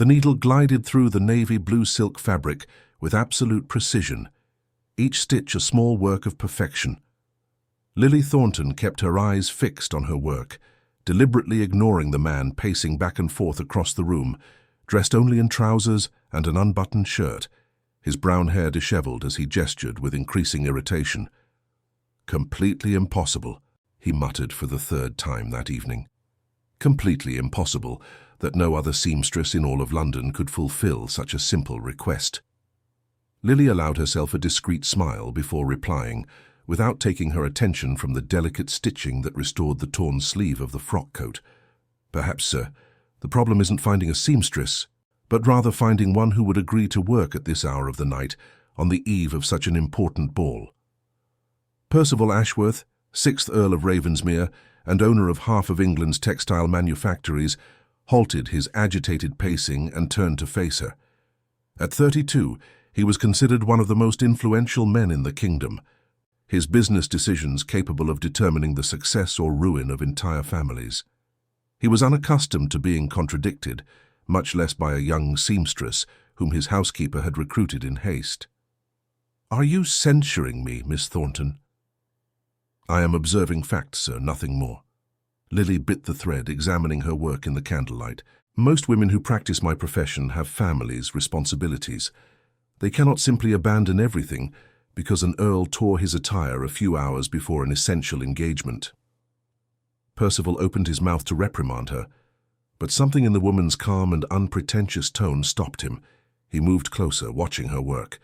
The needle glided through the navy blue silk fabric with absolute precision, each stitch a small work of perfection. Lily Thornton kept her eyes fixed on her work, deliberately ignoring the man pacing back and forth across the room, dressed only in trousers and an unbuttoned shirt, his brown hair disheveled as he gestured with increasing irritation. "Completely impossible," he muttered for the third time that evening. Completely impossible that no other seamstress in all of London could fulfill such a simple request. Lily allowed herself a discreet smile before replying, without taking her attention from the delicate stitching that restored the torn sleeve of the frock coat. "Perhaps, sir, the problem isn't finding a seamstress, but rather finding one who would agree to work at this hour of the night on the eve of such an important ball." Percival Ashworth, 6th Earl of Ravensmere and owner of half of England's textile manufactories, halted his agitated pacing and turned to face her. At 32, he was considered one of the most influential men in the kingdom, his business decisions capable of determining the success or ruin of entire families. He was unaccustomed to being contradicted, much less by a young seamstress whom his housekeeper had recruited in haste. "Are you censuring me, Miss Thornton?" "I am observing facts, sir, nothing more." Lily bit the thread, examining her work in the candlelight. "Most women who practice my profession have families, responsibilities. They cannot simply abandon everything because an earl tore his attire a few hours before an essential engagement." Percival opened his mouth to reprimand her, but something in the woman's calm and unpretentious tone stopped him. He moved closer, watching her work.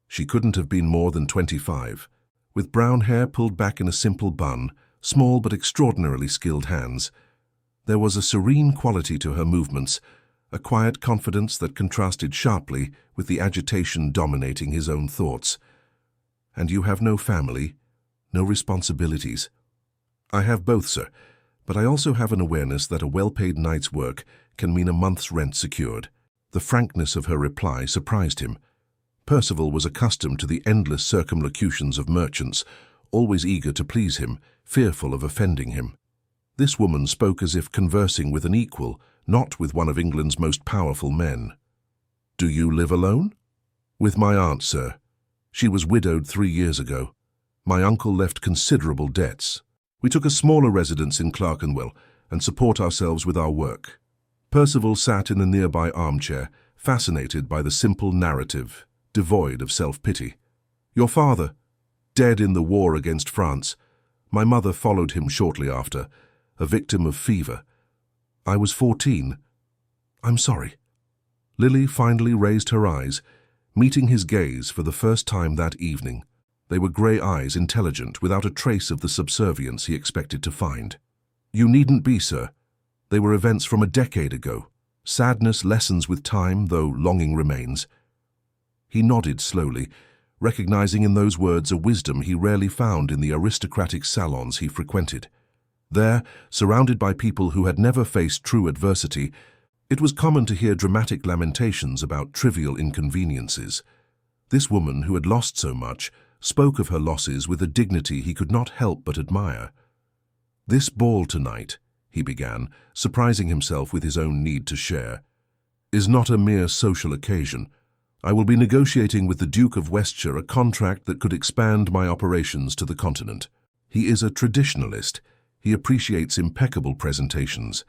She couldn't have been more than 25. With brown hair pulled back in a simple bun, small but extraordinarily skilled hands, there was a serene quality to her movements, a quiet confidence that contrasted sharply with the agitation dominating his own thoughts. "And you have no family, no responsibilities?" "I have both, sir, but I also have an awareness that a well-paid night's work can mean a month's rent secured." The frankness of her reply surprised him. Percival was accustomed to the endless circumlocutions of merchants, always eager to please him, fearful of offending him. This woman spoke as if conversing with an equal, not with one of England's most powerful men. "Do you live alone?" "With my aunt, sir. She was widowed 3 years ago. My uncle left considerable debts. We took a smaller residence in Clerkenwell and support ourselves with our work." Percival sat in a nearby armchair, fascinated by the simple narrative, devoid of self-pity. "Your father, dead in the war against France. My mother followed him shortly after, a victim of fever. I was 14. I'm sorry." Lily finally raised her eyes, meeting his gaze for the first time that evening. They were grey eyes, intelligent, without a trace of the subservience he expected to find. "You needn't be, sir. They were events from a decade ago. Sadness lessens with time, though longing remains." He nodded slowly, recognizing in those words a wisdom he rarely found in the aristocratic salons he frequented. There, surrounded by people who had never faced true adversity, it was common to hear dramatic lamentations about trivial inconveniences. This woman, who had lost so much, spoke of her losses with a dignity he could not help but admire. "This ball tonight," he began, surprising himself with his own need to share, "is not a mere social occasion. I will be negotiating with the Duke of Westshire a contract that could expand my operations to the continent. He is a traditionalist. He appreciates impeccable presentations.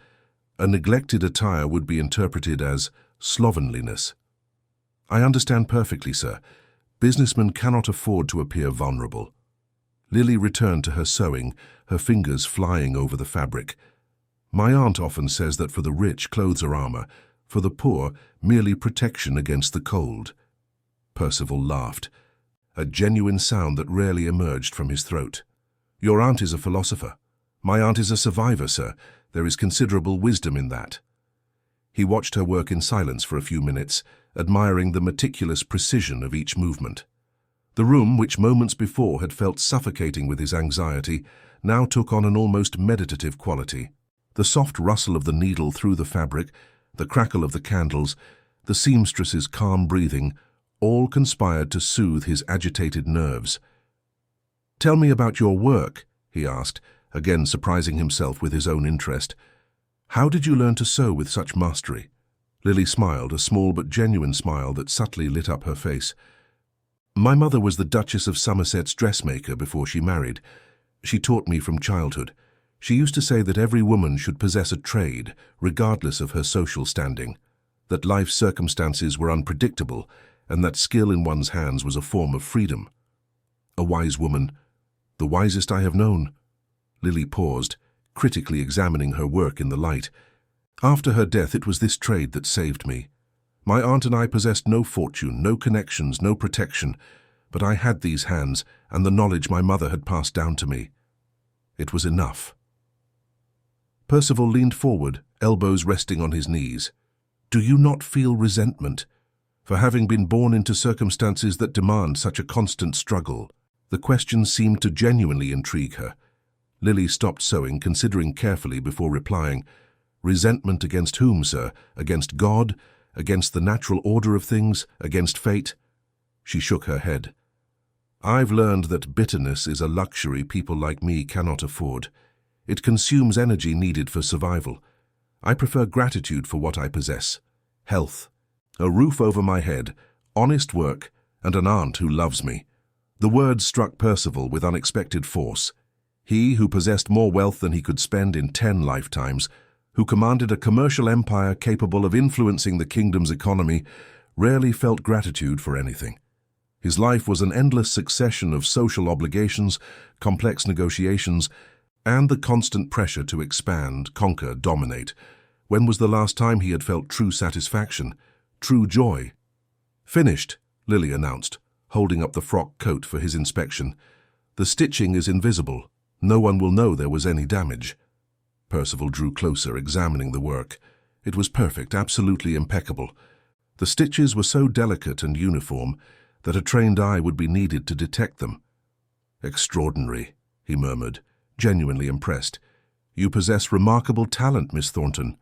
A neglected attire would be interpreted as slovenliness." "I understand perfectly, sir. Businessmen cannot afford to appear vulnerable." Lily returned to her sewing, her fingers flying over the fabric. "My aunt often says that for the rich, clothes are armor, for the poor, merely protection against the cold." Percival laughed, a genuine sound that rarely emerged from his throat. "Your aunt is a philosopher. My aunt is a survivor, sir. There is considerable wisdom in that." He watched her work in silence for a few minutes, admiring the meticulous precision of each movement. The room, which moments before had felt suffocating with his anxiety, now took on an almost meditative quality. The soft rustle of the needle through the fabric, the crackle of the candles, the seamstress's calm breathing, all conspired to soothe his agitated nerves. "Tell me about your work," he asked, again surprising himself with his own interest. "How did you learn to sew with such mastery?" Lily smiled, a small but genuine smile that subtly lit up her face. My mother was the Duchess of Somerset's dressmaker before she married. She taught me from childhood. She used to say that every woman should possess a trade, regardless of her social standing, that life's circumstances were unpredictable, and that skill in one's hands was a form of freedom. A wise woman, the wisest I have known. Lily paused, critically examining her work in the light. After her death, it was this trade that saved me. My aunt and I possessed no fortune, no connections, no protection, but I had these hands and the knowledge my mother had passed down to me. It was enough. Percival leaned forward, elbows resting on his knees. Do you not feel resentment for having been born into circumstances that demand such a constant struggle? The question seemed to genuinely intrigue her. Lily stopped sewing, considering carefully before replying. Resentment against whom, sir? Against God? Against the natural order of things? Against fate? She shook her head. I've learned that bitterness is a luxury people like me cannot afford. It consumes energy needed for survival. I prefer gratitude for what I possess. Health, a roof over my head, honest work, and an aunt who loves me. The words struck Percival with unexpected force. He, who possessed more wealth than he could spend in 10 lifetimes, who commanded a commercial empire capable of influencing the kingdom's economy, rarely felt gratitude for anything. His life was an endless succession of social obligations, complex negotiations, and the constant pressure to expand, conquer, dominate. When was the last time he had felt true satisfaction, true joy? Finished, Lily announced, holding up the frock coat for his inspection. The stitching is invisible. No one will know there was any damage. Percival drew closer, examining the work. It was perfect, absolutely impeccable. The stitches were so delicate and uniform that a trained eye would be needed to detect them. Extraordinary, he murmured, genuinely impressed. You possess remarkable talent, Miss Thornton.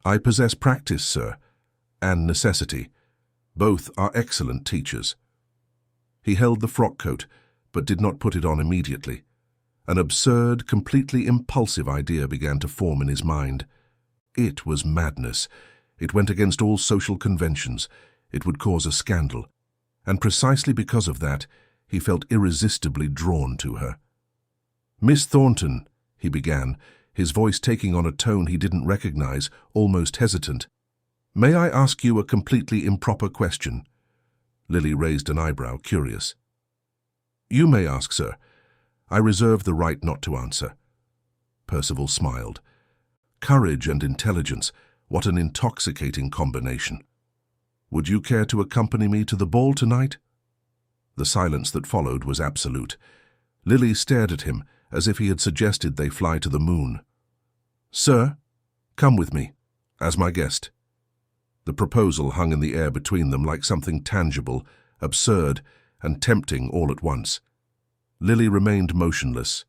I possess practice, sir, and necessity. Both are excellent teachers. He held the frock coat, but did not put it on immediately. An absurd, completely impulsive idea began to form in his mind. It was madness. It went against all social conventions. It would cause a scandal. And precisely because of that, he felt irresistibly drawn to her. Miss Thornton, he began, his voice taking on a tone he didn't recognize, almost hesitant. May I ask you a completely improper question? Lily raised an eyebrow, curious. You may ask, sir. I reserve the right not to answer. Percival smiled. Courage and intelligence, what an intoxicating combination. Would you care to accompany me to the ball tonight? The silence that followed was absolute. Lily stared at him, as if he had suggested they fly to the moon. Sir, come with me, as my guest. The proposal hung in the air between them like something tangible, absurd, and tempting all at once. Lily remained motionless,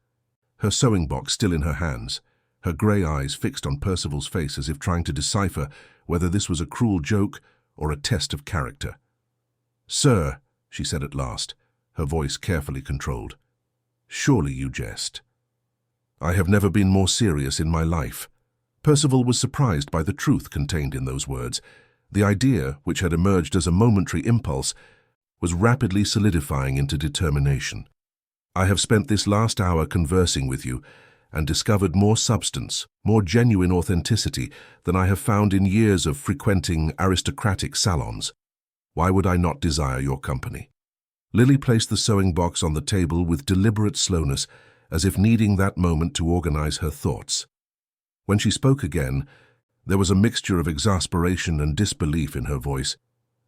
her sewing box still in her hands, her grey eyes fixed on Percival's face as if trying to decipher whether this was a cruel joke or a test of character. Sir, she said at last, her voice carefully controlled, surely you jest. I have never been more serious in my life. Percival was surprised by the truth contained in those words. The idea, which had emerged as a momentary impulse, was rapidly solidifying into determination. I have spent this last hour conversing with you and discovered more substance, more genuine authenticity than I have found in years of frequenting aristocratic salons. Why would I not desire your company? Lily placed the sewing box on the table with deliberate slowness, as if needing that moment to organize her thoughts. When she spoke again, there was a mixture of exasperation and disbelief in her voice.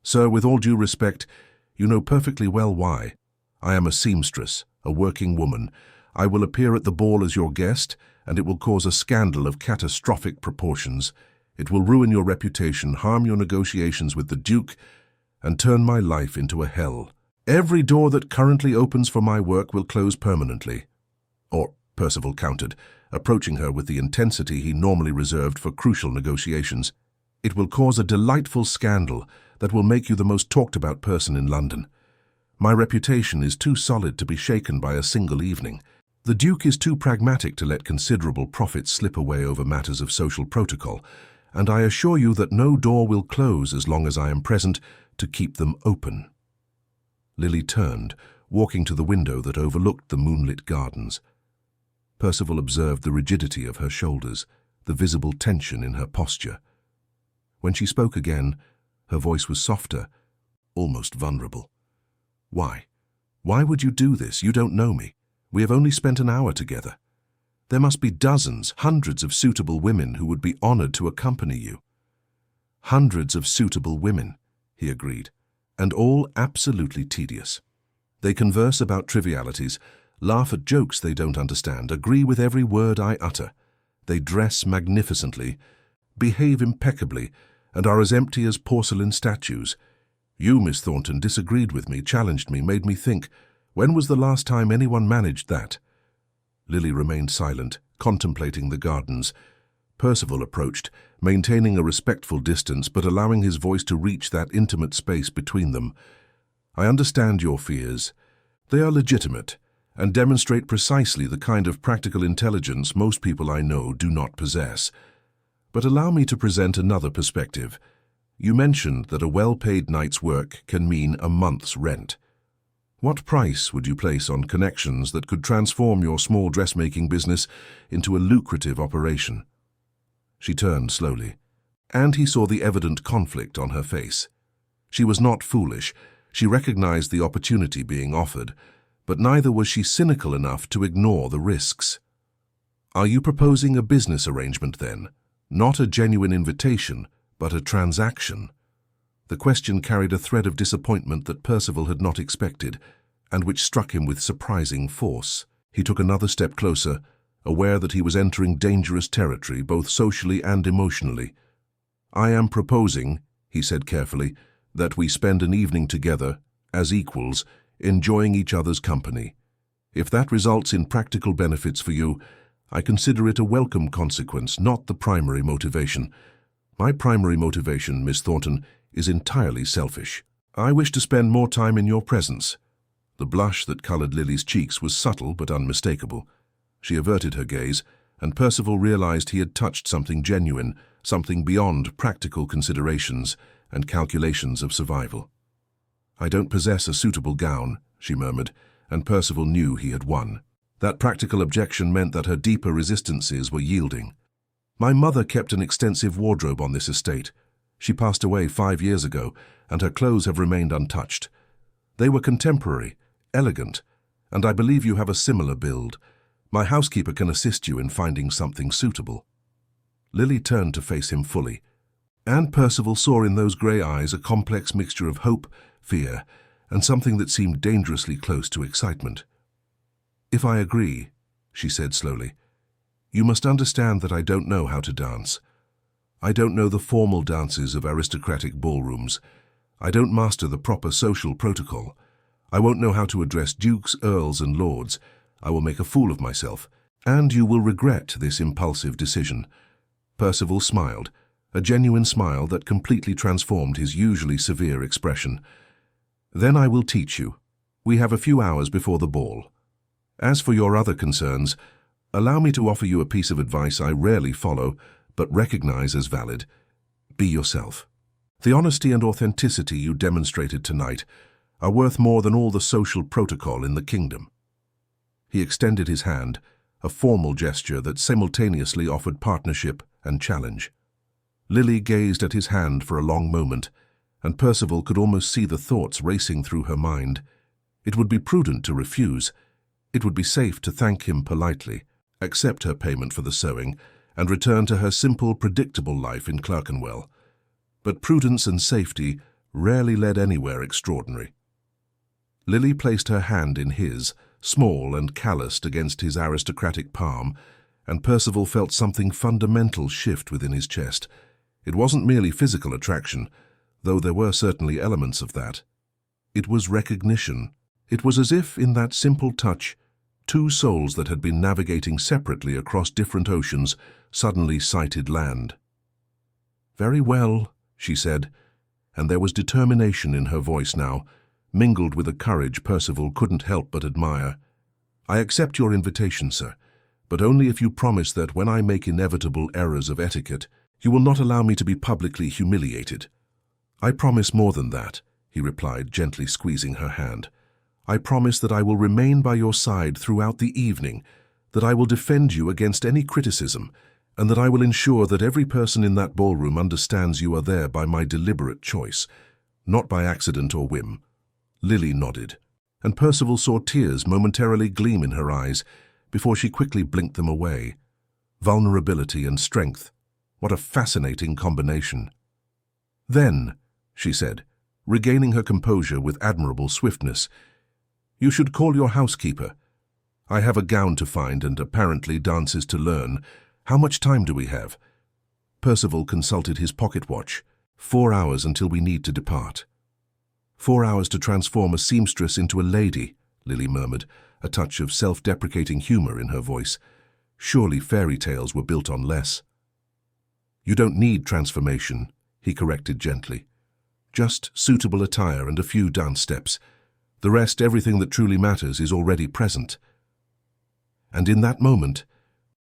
Sir, with all due respect, you know perfectly well why. I am a seamstress, a working woman. I will appear at the ball as your guest, and it will cause a scandal of catastrophic proportions. It will ruin your reputation, harm your negotiations with the Duke, and turn my life into a hell. Every door that currently opens for my work will close permanently. Or, Percival countered, approaching her with the intensity he normally reserved for crucial negotiations. It will cause a delightful scandal that will make you the most talked-about person in London. My reputation is too solid to be shaken by a single evening. The Duke is too pragmatic to let considerable profits slip away over matters of social protocol, and I assure you that no door will close as long as I am present to keep them open." Lily turned, walking to the window that overlooked the moonlit gardens. Percival observed the rigidity of her shoulders, the visible tension in her posture. When she spoke again, her voice was softer, almost vulnerable. "Why? Why would you do this? You don't know me. We have only spent an hour together. There must be dozens, hundreds of suitable women who would be honored to accompany you." "Hundreds of suitable women," he agreed, "and all absolutely tedious. They converse about trivialities, laugh at jokes they don't understand, agree with every word I utter. They dress magnificently, behave impeccably, and are as empty as porcelain statues. You, Miss Thornton, disagreed with me, challenged me, made me think. When was the last time anyone managed that?" Lily remained silent, contemplating the gardens. Percival approached, maintaining a respectful distance but allowing his voice to reach that intimate space between them. "I understand your fears. They are legitimate and demonstrate precisely the kind of practical intelligence most people I know do not possess. But allow me to present another perspective. You mentioned that a well-paid night's work can mean a month's rent. What price would you place on connections that could transform your small dressmaking business into a lucrative operation?" She turned slowly, and he saw the evident conflict on her face. She was not foolish. She recognized the opportunity being offered, but neither was she cynical enough to ignore the risks. "Are you proposing a business arrangement then? Not a genuine invitation, but a transaction?" The question carried a thread of disappointment that Percival had not expected, and which struck him with surprising force. He took another step closer, aware that he was entering dangerous territory, both socially and emotionally. "I am proposing," he said carefully, "that we spend an evening together, as equals, enjoying each other's company. If that results in practical benefits for you, I consider it a welcome consequence, not the primary motivation. My primary motivation, Miss Thornton, is entirely selfish. I wish to spend more time in your presence." The blush that colored Lily's cheeks was subtle but unmistakable. She averted her gaze, and Percival realized he had touched something genuine, something beyond practical considerations and calculations of survival. "I don't possess a suitable gown," she murmured, and Percival knew he had won. That practical objection meant that her deeper resistances were yielding. "My mother kept an extensive wardrobe on this estate. She passed away 5 years ago, and her clothes have remained untouched. They were contemporary, elegant, and I believe you have a similar build. My housekeeper can assist you in finding something suitable." Lily turned to face him fully, and Percival saw in those grey eyes a complex mixture of hope, fear, and something that seemed dangerously close to excitement. "If I agree," she said slowly, "you must understand that I don't know how to dance. I don't know the formal dances of aristocratic ballrooms. I don't master the proper social protocol. I won't know how to address dukes, earls, and lords. I will make a fool of myself, and you will regret this impulsive decision." Percival smiled, a genuine smile that completely transformed his usually severe expression. "Then I will teach you. We have a few hours before the ball. As for your other concerns, allow me to offer you a piece of advice I rarely follow, but recognize as valid. Be yourself. The honesty and authenticity you demonstrated tonight are worth more than all the social protocol in the kingdom." He extended his hand, a formal gesture that simultaneously offered partnership and challenge. Lily gazed at his hand for a long moment, and Percival could almost see the thoughts racing through her mind. It would be prudent to refuse. It would be safe to thank him politely, accept her payment for the sewing, and return to her simple, predictable life in Clerkenwell. But prudence and safety rarely led anywhere extraordinary. Lily placed her hand in his, small and calloused against his aristocratic palm, and Percival felt something fundamental shift within his chest. It wasn't merely physical attraction, though there were certainly elements of that. It was recognition. It was as if, in that simple touch, two souls that had been navigating separately across different oceans suddenly sighted land. "Very well," she said, and there was determination in her voice now, mingled with a courage Percival couldn't help but admire. "I accept your invitation, sir, but only if you promise that when I make inevitable errors of etiquette, You will not allow me to be publicly humiliated. I promise more than that, he replied, gently squeezing her hand. I promise that I will remain by your side throughout the evening, that I will defend you against any criticism, and that I will ensure that every person in that ballroom understands you are there by my deliberate choice, not by accident or whim. Lily nodded, and Percival saw tears momentarily gleam in her eyes before she quickly blinked them away. Vulnerability and strength. What a fascinating combination. Then, she said, regaining her composure with admirable swiftness, you should call your housekeeper. I have a gown to find and apparently dances to learn. How much time do we have? Percival consulted his pocket watch. 4 hours until we need to depart. 4 hours to transform a seamstress into a lady, Lily murmured, a touch of self-deprecating humor in her voice. Surely fairy tales were built on less. You don't need transformation, he corrected gently. Just suitable attire and a few dance steps. The rest, everything that truly matters, is already present. And in that moment,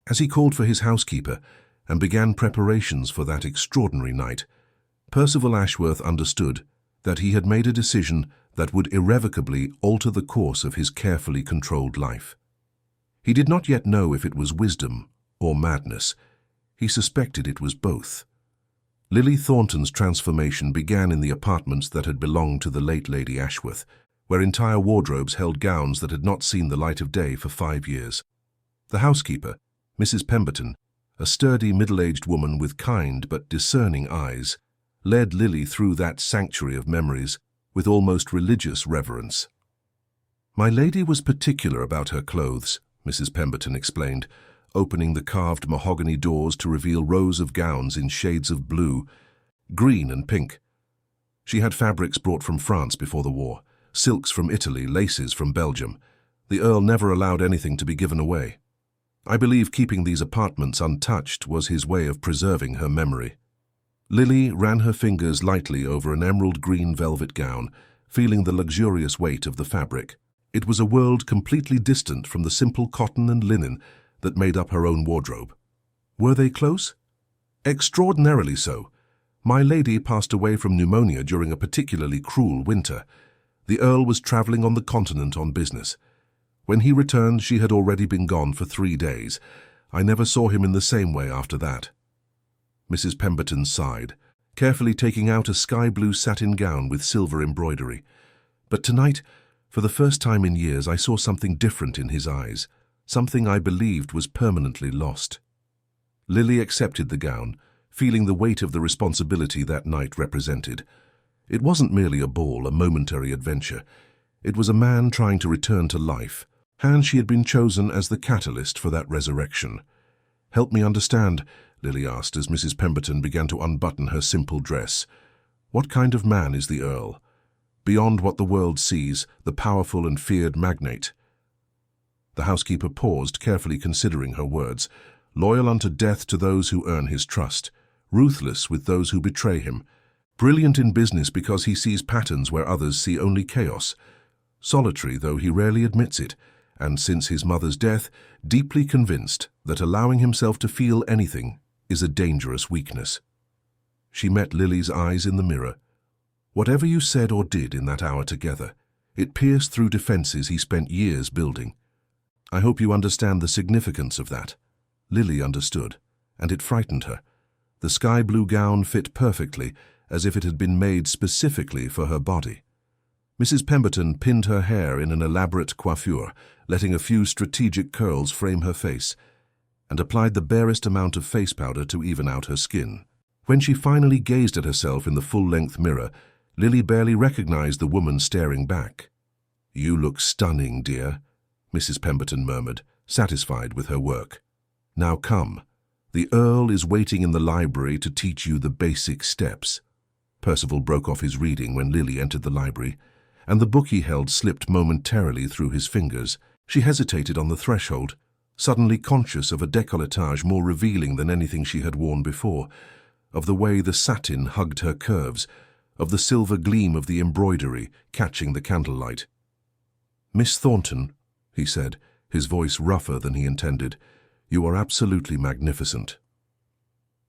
as he called for his housekeeper and began preparations for that extraordinary night, Percival Ashworth understood that he had made a decision that would irrevocably alter the course of his carefully controlled life. He did not yet know if it was wisdom or madness. He suspected it was both. Lily Thornton's transformation began in the apartments that had belonged to the late Lady Ashworth, where entire wardrobes held gowns that had not seen the light of day for 5 years. The housekeeper, Mrs. Pemberton, a sturdy middle-aged woman with kind but discerning eyes, led Lily through that sanctuary of memories with almost religious reverence. My lady was particular about her clothes, Mrs. Pemberton explained, opening the carved mahogany doors to reveal rows of gowns in shades of blue, green and pink. She had fabrics brought from France before the war, silks from Italy, laces from Belgium. The Earl never allowed anything to be given away. I believe keeping these apartments untouched was his way of preserving her memory. Lily ran her fingers lightly over an emerald green velvet gown, feeling the luxurious weight of the fabric. It was a world completely distant from the simple cotton and linen that made up her own wardrobe. Were they close? Extraordinarily so. My lady passed away from pneumonia during a particularly cruel winter. The Earl was travelling on the continent on business. When he returned, she had already been gone for 3 days. I never saw him in the same way after that. Mrs. Pemberton sighed, carefully taking out a sky-blue satin gown with silver embroidery. But tonight, for the first time in years, I saw something different in his eyes, something I believed was permanently lost. Lily accepted the gown, feeling the weight of the responsibility that night represented. It wasn't merely a ball, a momentary adventure. It was a man trying to return to life, and she had been chosen as the catalyst for that resurrection. Help me understand, Lily asked as Mrs. Pemberton began to unbutton her simple dress. What kind of man is the Earl? Beyond what the world sees, the powerful and feared magnate. The housekeeper paused, carefully considering her words. Loyal unto death to those who earn his trust, ruthless with those who betray him, brilliant in business because he sees patterns where others see only chaos, solitary though he rarely admits it, and since his mother's death, deeply convinced that allowing himself to feel anything is a dangerous weakness. She met Lily's eyes in the mirror. Whatever you said or did in that hour together, it pierced through defenses he spent years building. I hope you understand the significance of that. Lily understood, and it frightened her. The sky-blue gown fit perfectly, as if it had been made specifically for her body. Mrs. Pemberton pinned her hair in an elaborate coiffure, letting a few strategic curls frame her face, and applied the barest amount of face powder to even out her skin. When she finally gazed at herself in the full-length mirror, Lily barely recognized the woman staring back. "You look stunning, dear," Mrs. Pemberton murmured, satisfied with her work. "Now come. The Earl is waiting in the library to teach you the basic steps." Percival broke off his reading when Lily entered the library, and the book he held slipped momentarily through his fingers. She hesitated on the threshold, suddenly conscious of a décolletage more revealing than anything she had worn before, of the way the satin hugged her curves, of the silver gleam of the embroidery catching the candlelight. "Miss Thornton," he said, his voice rougher than he intended, "you are absolutely magnificent."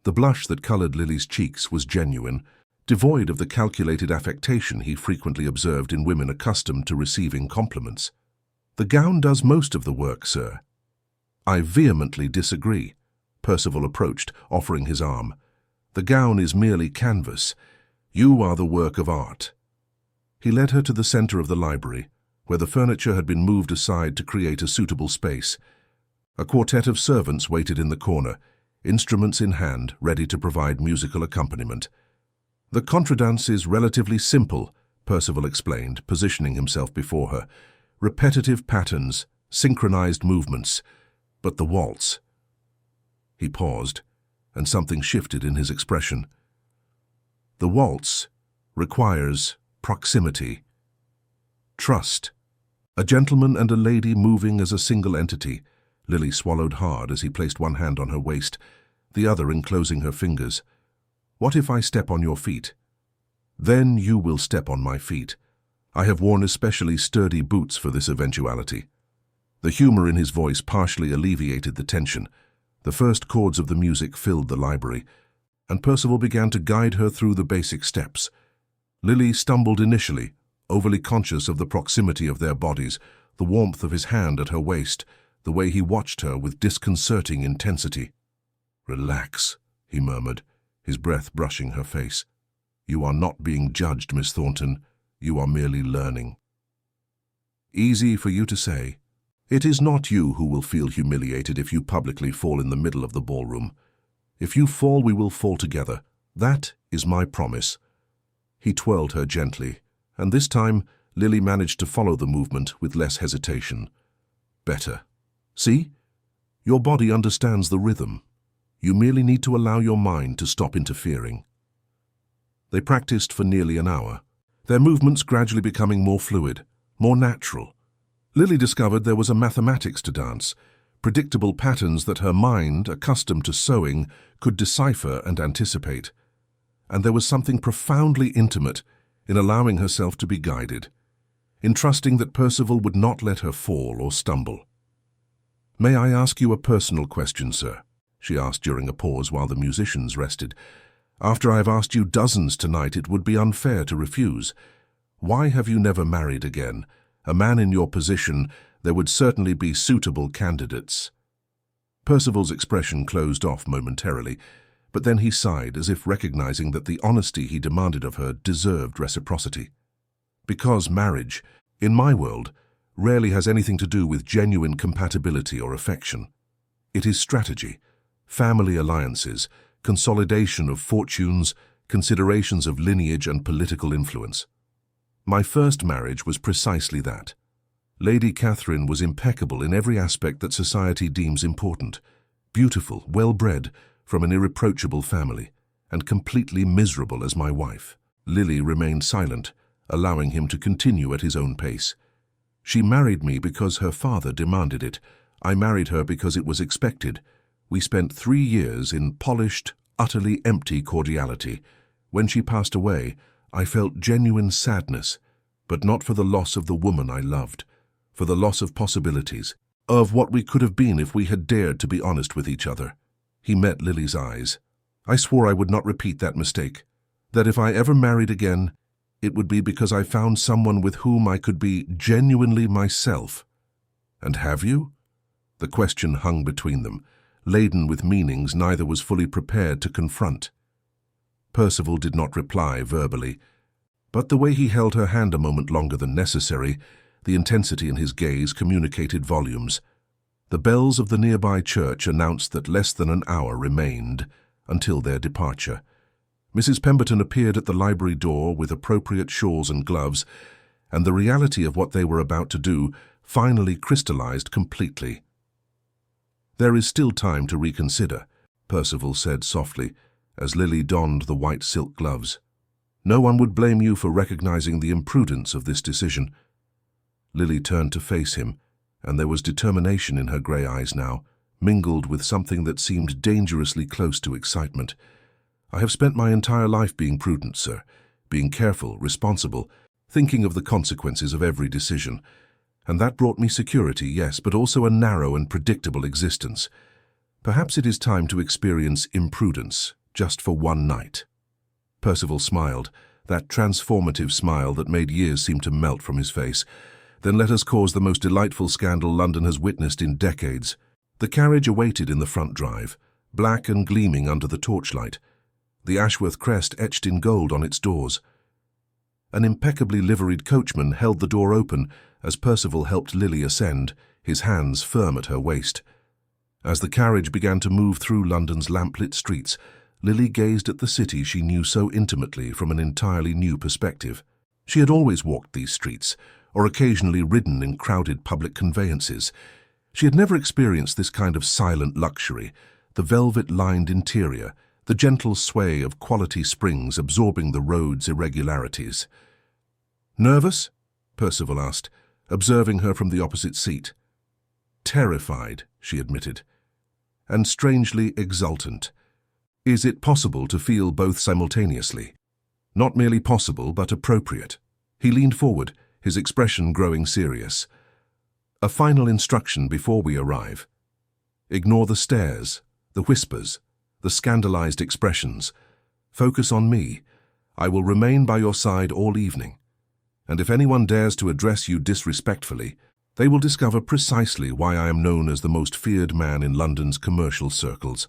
The blush that colored Lily's cheeks was genuine, devoid of the calculated affectation he frequently observed in women accustomed to receiving compliments. "The gown does most of the work, sir." "I vehemently disagree," Percival approached, offering his arm. "The gown is merely canvas. You are the work of art." He led her to the center of the library, where the furniture had been moved aside to create a suitable space. A quartet of servants waited in the corner, instruments in hand, ready to provide musical accompaniment. "The contradance is relatively simple," Percival explained, positioning himself before her. "Repetitive patterns, synchronized movements. But the waltz—" He paused, and something shifted in his expression. "The waltz requires proximity, trust. A gentleman and a lady moving as a single entity." Lily swallowed hard as he placed one hand on her waist, the other enclosing her fingers. "What if I step on your feet? Then you will step on my feet. I have worn especially sturdy boots for this eventuality." The humor in his voice partially alleviated the tension. The first chords of the music filled the library, and Percival began to guide her through the basic steps. Lily stumbled initially, overly conscious of the proximity of their bodies, the warmth of his hand at her waist, the way he watched her with disconcerting intensity. "Relax," he murmured, his breath brushing her face. "You are not being judged, Miss Thornton. You are merely learning." "Easy for you to say. It is not you who will feel humiliated if you publicly fall in the middle of the ballroom. If you fall, we will fall together. That is my promise." He twirled her gently, and this time Lily managed to follow the movement with less hesitation. "Better. See? Your body understands the rhythm. You merely need to allow your mind to stop interfering." They practiced for nearly an hour, their movements gradually becoming more fluid, more natural. Lily discovered there was a mathematics to dance, predictable patterns that her mind, accustomed to sewing, could decipher and anticipate. And there was something profoundly intimate in allowing herself to be guided, in trusting that Percival would not let her fall or stumble. "May I ask you a personal question, sir?" she asked during a pause while the musicians rested. "After I've asked you dozens tonight, it would be unfair to refuse. Why have you never married again? A man in your position, there would certainly be suitable candidates." Percival's expression closed off momentarily, but then he sighed as if recognizing that the honesty he demanded of her deserved reciprocity. "Because marriage, in my world, rarely has anything to do with genuine compatibility or affection. It is strategy, family alliances, consolidation of fortunes, considerations of lineage and political influence. My first marriage was precisely that. Lady Catherine was impeccable in every aspect that society deems important, beautiful, well-bred, from an irreproachable family, and completely miserable as my wife." Lily remained silent, allowing him to continue at his own pace. "She married me because her father demanded it. I married her because it was expected. We spent 3 years in polished, utterly empty cordiality. When she passed away, I felt genuine sadness, but not for the loss of the woman I loved, for the loss of possibilities, of what we could have been if we had dared to be honest with each other." He met Lily's eyes. "I swore I would not repeat that mistake, that if I ever married again, it would be because I found someone with whom I could be genuinely myself." "And have you?" The question hung between them, laden with meanings neither was fully prepared to confront. Percival did not reply verbally, but the way he held her hand a moment longer than necessary, the intensity in his gaze communicated volumes. The bells of the nearby church announced that less than an hour remained until their departure. Mrs. Pemberton appeared at the library door with appropriate shawls and gloves, and the reality of what they were about to do finally crystallized completely. "There is still time to reconsider," Percival said softly, as Lily donned the white silk gloves. "No one would blame you for recognizing the imprudence of this decision." Lily turned to face him, and there was determination in her grey eyes now, mingled with something that seemed dangerously close to excitement. "I have spent my entire life being prudent, sir, being careful, responsible, thinking of the consequences of every decision. And that brought me security, yes, but also a narrow and predictable existence. Perhaps it is time to experience imprudence, just for one night. Percival smiled, that transformative smile that made years seem to melt from his face. Then let us cause the most delightful scandal London has witnessed in decades. The carriage awaited in the front drive, black and gleaming under the torchlight, the Ashworth crest etched in gold on its doors. An impeccably liveried coachman held the door open as Percival helped Lily ascend, his hands firm at her waist. As the carriage began to move through London's lamplit streets, Lily gazed at the city she knew so intimately from an entirely new perspective. She had always walked these streets, or occasionally ridden in crowded public conveyances. She had never experienced this kind of silent luxury, the velvet-lined interior, the gentle sway of quality springs absorbing the road's irregularities. "Nervous?" Percival asked, observing her from the opposite seat. "Terrified," she admitted, "and strangely exultant. Is it possible to feel both simultaneously? Not merely possible, but appropriate." He leaned forward, his expression growing serious. "A final instruction before we arrive. Ignore the stares, the whispers, the scandalized expressions. Focus on me. I will remain by your side all evening. And if anyone dares to address you disrespectfully, they will discover precisely why I am known as the most feared man in London's commercial circles."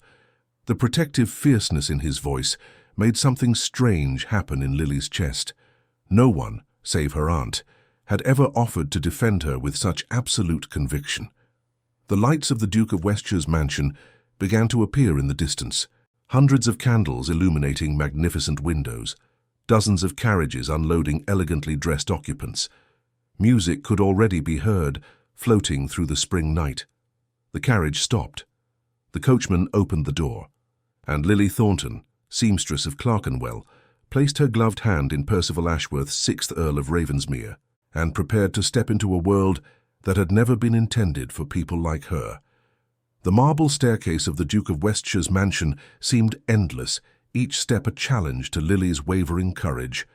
The protective fierceness in his voice made something strange happen in Lily's chest. No one, save her aunt, had ever offered to defend her with such absolute conviction. The lights of the Duke of Westshire's mansion began to appear in the distance, hundreds of candles illuminating magnificent windows, dozens of carriages unloading elegantly dressed occupants. Music could already be heard, floating through the spring night. The carriage stopped. The coachman opened the door, and Lily Thornton, seamstress of Clerkenwell, placed her gloved hand in Percival Ashworth's 6th Earl of Ravensmere, and prepared to step into a world that had never been intended for people like her. The marble staircase of the Duke of Westshire's mansion seemed endless, each step a challenge to Lily's wavering courage.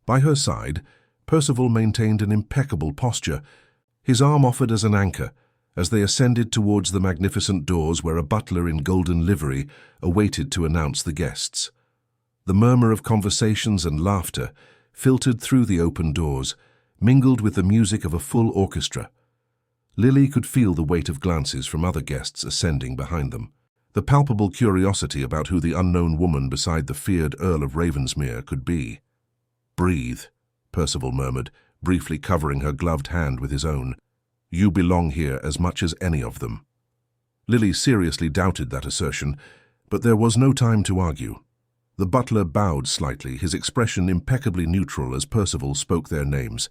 By her side, Percival maintained an impeccable posture, his arm offered as an anchor, as they ascended towards the magnificent doors where a butler in golden livery awaited to announce the guests. The murmur of conversations and laughter filtered through the open doors, mingled with the music of a full orchestra. Lily could feel the weight of glances from other guests ascending behind them. The palpable curiosity about who the unknown woman beside the feared Earl of Ravensmere could be. "Breathe," Percival murmured, briefly covering her gloved hand with his own. "You belong here as much as any of them." Lily seriously doubted that assertion, but there was no time to argue. The butler bowed slightly, his expression impeccably neutral as Percival spoke their names.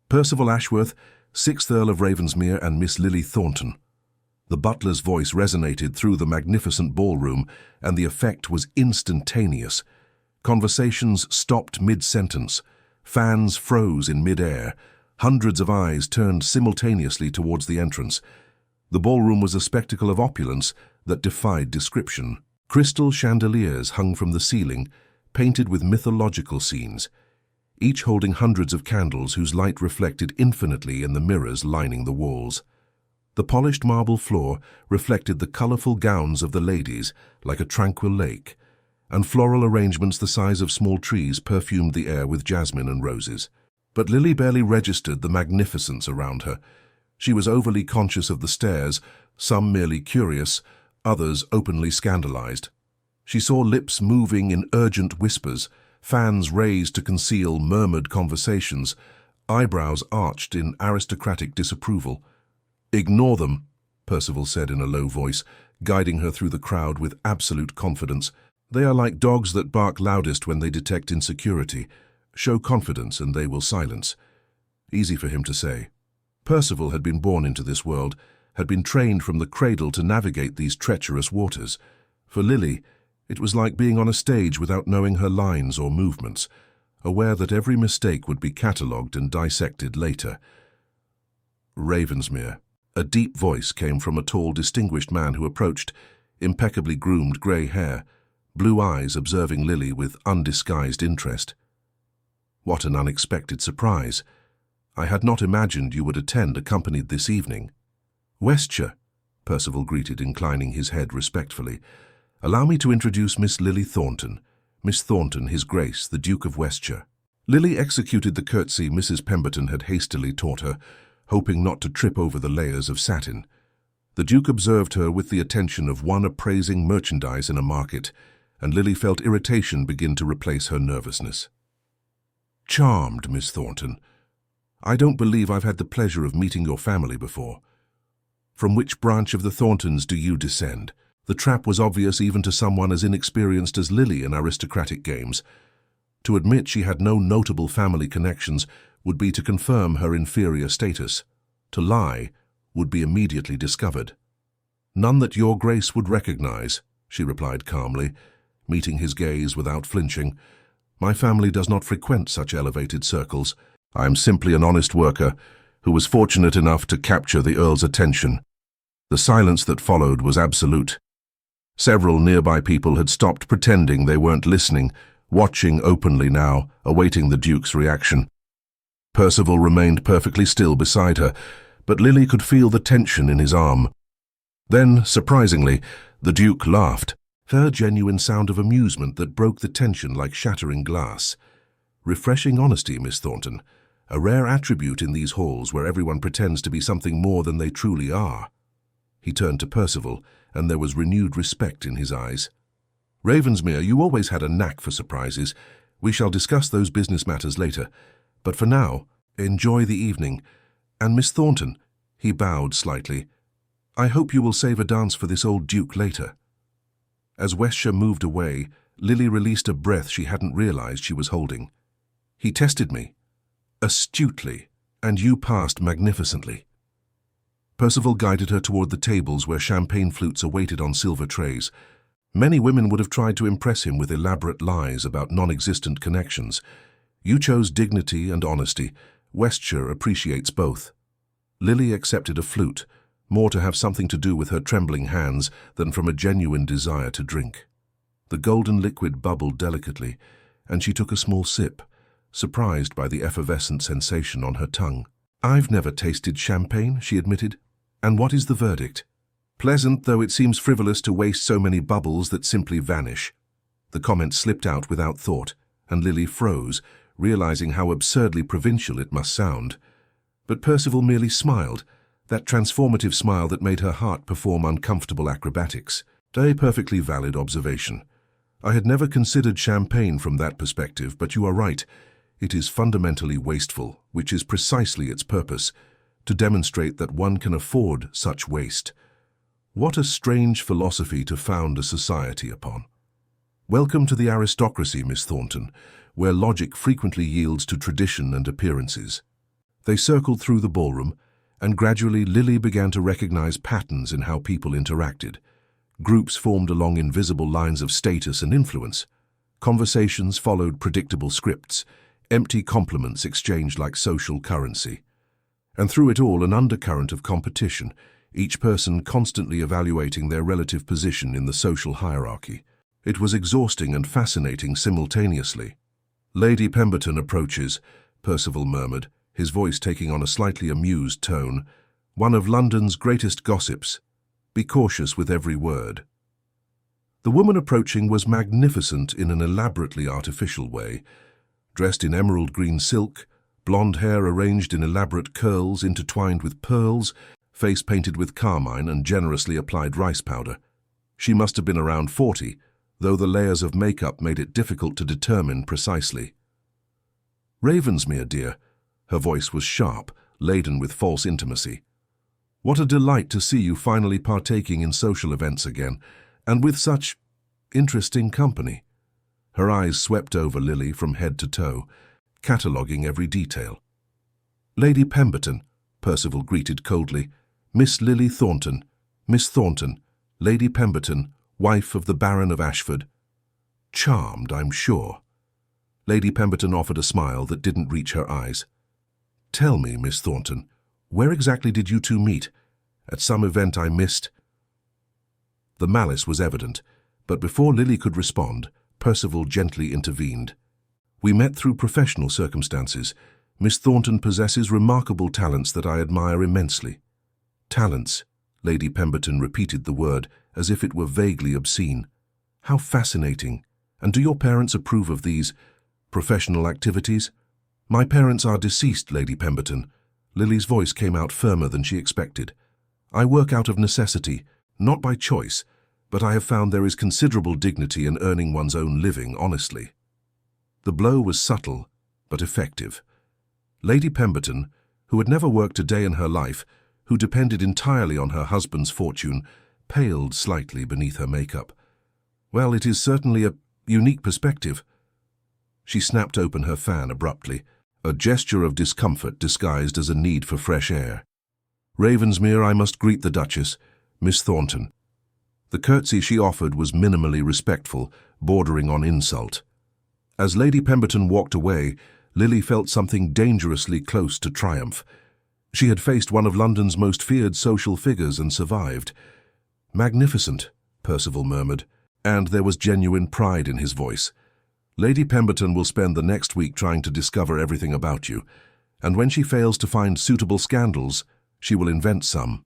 "Percival Ashworth, 6th Earl of Ravensmere, and Miss Lily Thornton." The butler's voice resonated through the magnificent ballroom, and the effect was instantaneous. Conversations stopped mid-sentence. Fans froze in mid-air. Hundreds of eyes turned simultaneously towards the entrance. The ballroom was a spectacle of opulence that defied description. Crystal chandeliers hung from the ceiling, painted with mythological scenes, each holding hundreds of candles whose light reflected infinitely in the mirrors lining the walls. The polished marble floor reflected the colorful gowns of the ladies like a tranquil lake, and floral arrangements the size of small trees perfumed the air with jasmine and roses. But Lily barely registered the magnificence around her. She was overly conscious of the stares, some merely curious, others openly scandalized. She saw lips moving in urgent whispers, fans raised to conceal murmured conversations, eyebrows arched in aristocratic disapproval. "Ignore them," Percival said in a low voice, guiding her through the crowd with absolute confidence. "They are like dogs that bark loudest when they detect insecurity. Show confidence and they will silence." Easy for him to say. Percival had been born into this world, had been trained from the cradle to navigate these treacherous waters. For Lily, it was like being on a stage without knowing her lines or movements, aware that every mistake would be catalogued and dissected later. "Ravensmere." A deep voice came from a tall, distinguished man who approached, impeccably groomed grey hair, blue eyes observing Lily with undisguised interest. "What an unexpected surprise. I had not imagined you would attend accompanied this evening." "Westshire," Percival greeted, inclining his head respectfully. "Allow me to introduce Miss Lily Thornton. Miss Thornton, His Grace, the Duke of Westshire." Lily executed the curtsy Mrs. Pemberton had hastily taught her, hoping not to trip over the layers of satin. The Duke observed her with the attention of one appraising merchandise in a market, and Lily felt irritation begin to replace her nervousness. "Charmed, Miss Thornton. I don't believe I've had the pleasure of meeting your family before. From which branch of the Thorntons do you descend?" The trap was obvious even to someone as inexperienced as Lily in aristocratic games. To admit she had no notable family connections would be to confirm her inferior status. To lie would be immediately discovered. "None that your Grace would recognize," she replied calmly, meeting his gaze without flinching. "My family does not frequent such elevated circles. I am simply an honest worker who was fortunate enough to capture the Earl's attention." The silence that followed was absolute. Several nearby people had stopped pretending they weren't listening, watching openly now, awaiting the Duke's reaction. Percival remained perfectly still beside her, but Lily could feel the tension in his arm. Then, surprisingly, the Duke laughed, a genuine sound of amusement that broke the tension like shattering glass. "Refreshing honesty, Miss Thornton, a rare attribute in these halls where everyone pretends to be something more than they truly are." He turned to Percival, and there was renewed respect in his eyes. "Ravensmere, you always had a knack for surprises. We shall discuss those business matters later. But for now, enjoy the evening. And Miss Thornton," he bowed slightly, "I hope you will save a dance for this old Duke later." As Westshire moved away, Lily released a breath she hadn't realized she was holding. "He tested me. Astutely. And you passed magnificently." Percival guided her toward the tables where champagne flutes awaited on silver trays. Many women would have tried to impress him with elaborate lies about non-existent connections. You chose dignity and honesty. Westshire appreciates both. Lily accepted a flute, more to have something to do with her trembling hands than from a genuine desire to drink. The golden liquid bubbled delicately, and she took a small sip, surprised by the effervescent sensation on her tongue. "I've never tasted champagne," she admitted. "And what is the verdict?" "Pleasant, though it seems frivolous to waste so many bubbles that simply vanish." The comment slipped out without thought, and Lily froze, realizing how absurdly provincial it must sound. But Percival merely smiled, that transformative smile that made her heart perform uncomfortable acrobatics. A perfectly valid observation. I had never considered champagne from that perspective, but you are right. It is fundamentally wasteful, which is precisely its purpose, to demonstrate that one can afford such waste. What a strange philosophy to found a society upon. "Welcome to the aristocracy, Miss Thornton, where logic frequently yields to tradition and appearances." They circled through the ballroom, and gradually Lily began to recognize patterns in how people interacted. Groups formed along invisible lines of status and influence. Conversations followed predictable scripts, empty compliments exchanged like social currency. And through it all, an undercurrent of competition, each person constantly evaluating their relative position in the social hierarchy. It was exhausting and fascinating simultaneously. "Lady Pemberton approaches," Percival murmured, his voice taking on a slightly amused tone. "One of London's greatest gossips. Be cautious with every word." The woman approaching was magnificent in an elaborately artificial way. Dressed in emerald green silk, blonde hair arranged in elaborate curls intertwined with pearls, face painted with carmine and generously applied rice powder. She must have been around 40, though the layers of makeup made it difficult to determine precisely. "Ravensmere, dear," her voice was sharp, laden with false intimacy. "What a delight to see you finally partaking in social events again, and with such interesting company." Her eyes swept over Lily from head to toe, cataloguing every detail. "Lady Pemberton," Percival greeted coldly. "Miss Lily Thornton. Miss Thornton, Lady Pemberton, wife of the Baron of Ashford." "Charmed, I'm sure." Lady Pemberton offered a smile that didn't reach her eyes. "Tell me, Miss Thornton, where exactly did you two meet? At some event I missed?" The malice was evident, but before Lily could respond, Percival gently intervened. "We met through professional circumstances. Miss Thornton possesses remarkable talents that I admire immensely." "Talents," Lady Pemberton repeated the word as if it were vaguely obscene. How fascinating. And do your parents approve of these professional activities? My parents are deceased, Lady Pemberton. Lily's voice came out firmer than she expected. I work out of necessity, not by choice, but I have found there is considerable dignity in earning one's own living honestly. The blow was subtle, but effective. Lady Pemberton, who had never worked a day in her life, who depended entirely on her husband's fortune, paled slightly beneath her makeup. Well, it is certainly a unique perspective. She snapped open her fan abruptly, a gesture of discomfort disguised as a need for fresh air. Ravensmere, I must greet the Duchess, Miss Thornton. The curtsy she offered was minimally respectful, bordering on insult. As Lady Pemberton walked away, Lily felt something dangerously close to triumph. She had faced one of London's most feared social figures and survived. Magnificent, Percival murmured, and there was genuine pride in his voice. Lady Pemberton will spend the next week trying to discover everything about you, and when she fails to find suitable scandals, she will invent some.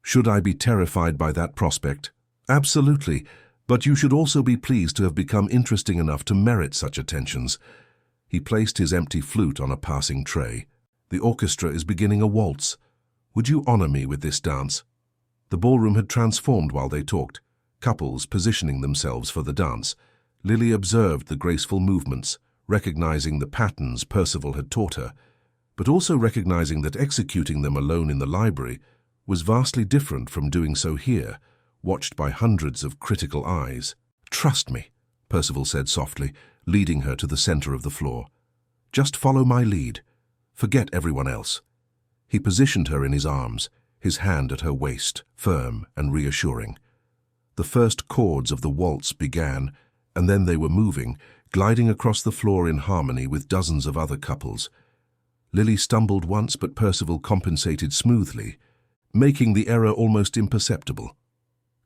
Should I be terrified by that prospect? Absolutely, but you should also be pleased to have become interesting enough to merit such attentions. He placed his empty flute on a passing tray. The orchestra is beginning a waltz. Would you honor me with this dance? The ballroom had transformed while they talked, couples positioning themselves for the dance. Lily observed the graceful movements, recognizing the patterns Percival had taught her, but also recognizing that executing them alone in the library was vastly different from doing so here, watched by hundreds of critical eyes. Trust me, Percival said softly, leading her to the center of the floor. Just follow my lead. Forget everyone else. He positioned her in his arms, his hand at her waist, firm and reassuring. The first chords of the waltz began, and then they were moving, gliding across the floor in harmony with dozens of other couples. Lily stumbled once, but Percival compensated smoothly, making the error almost imperceptible.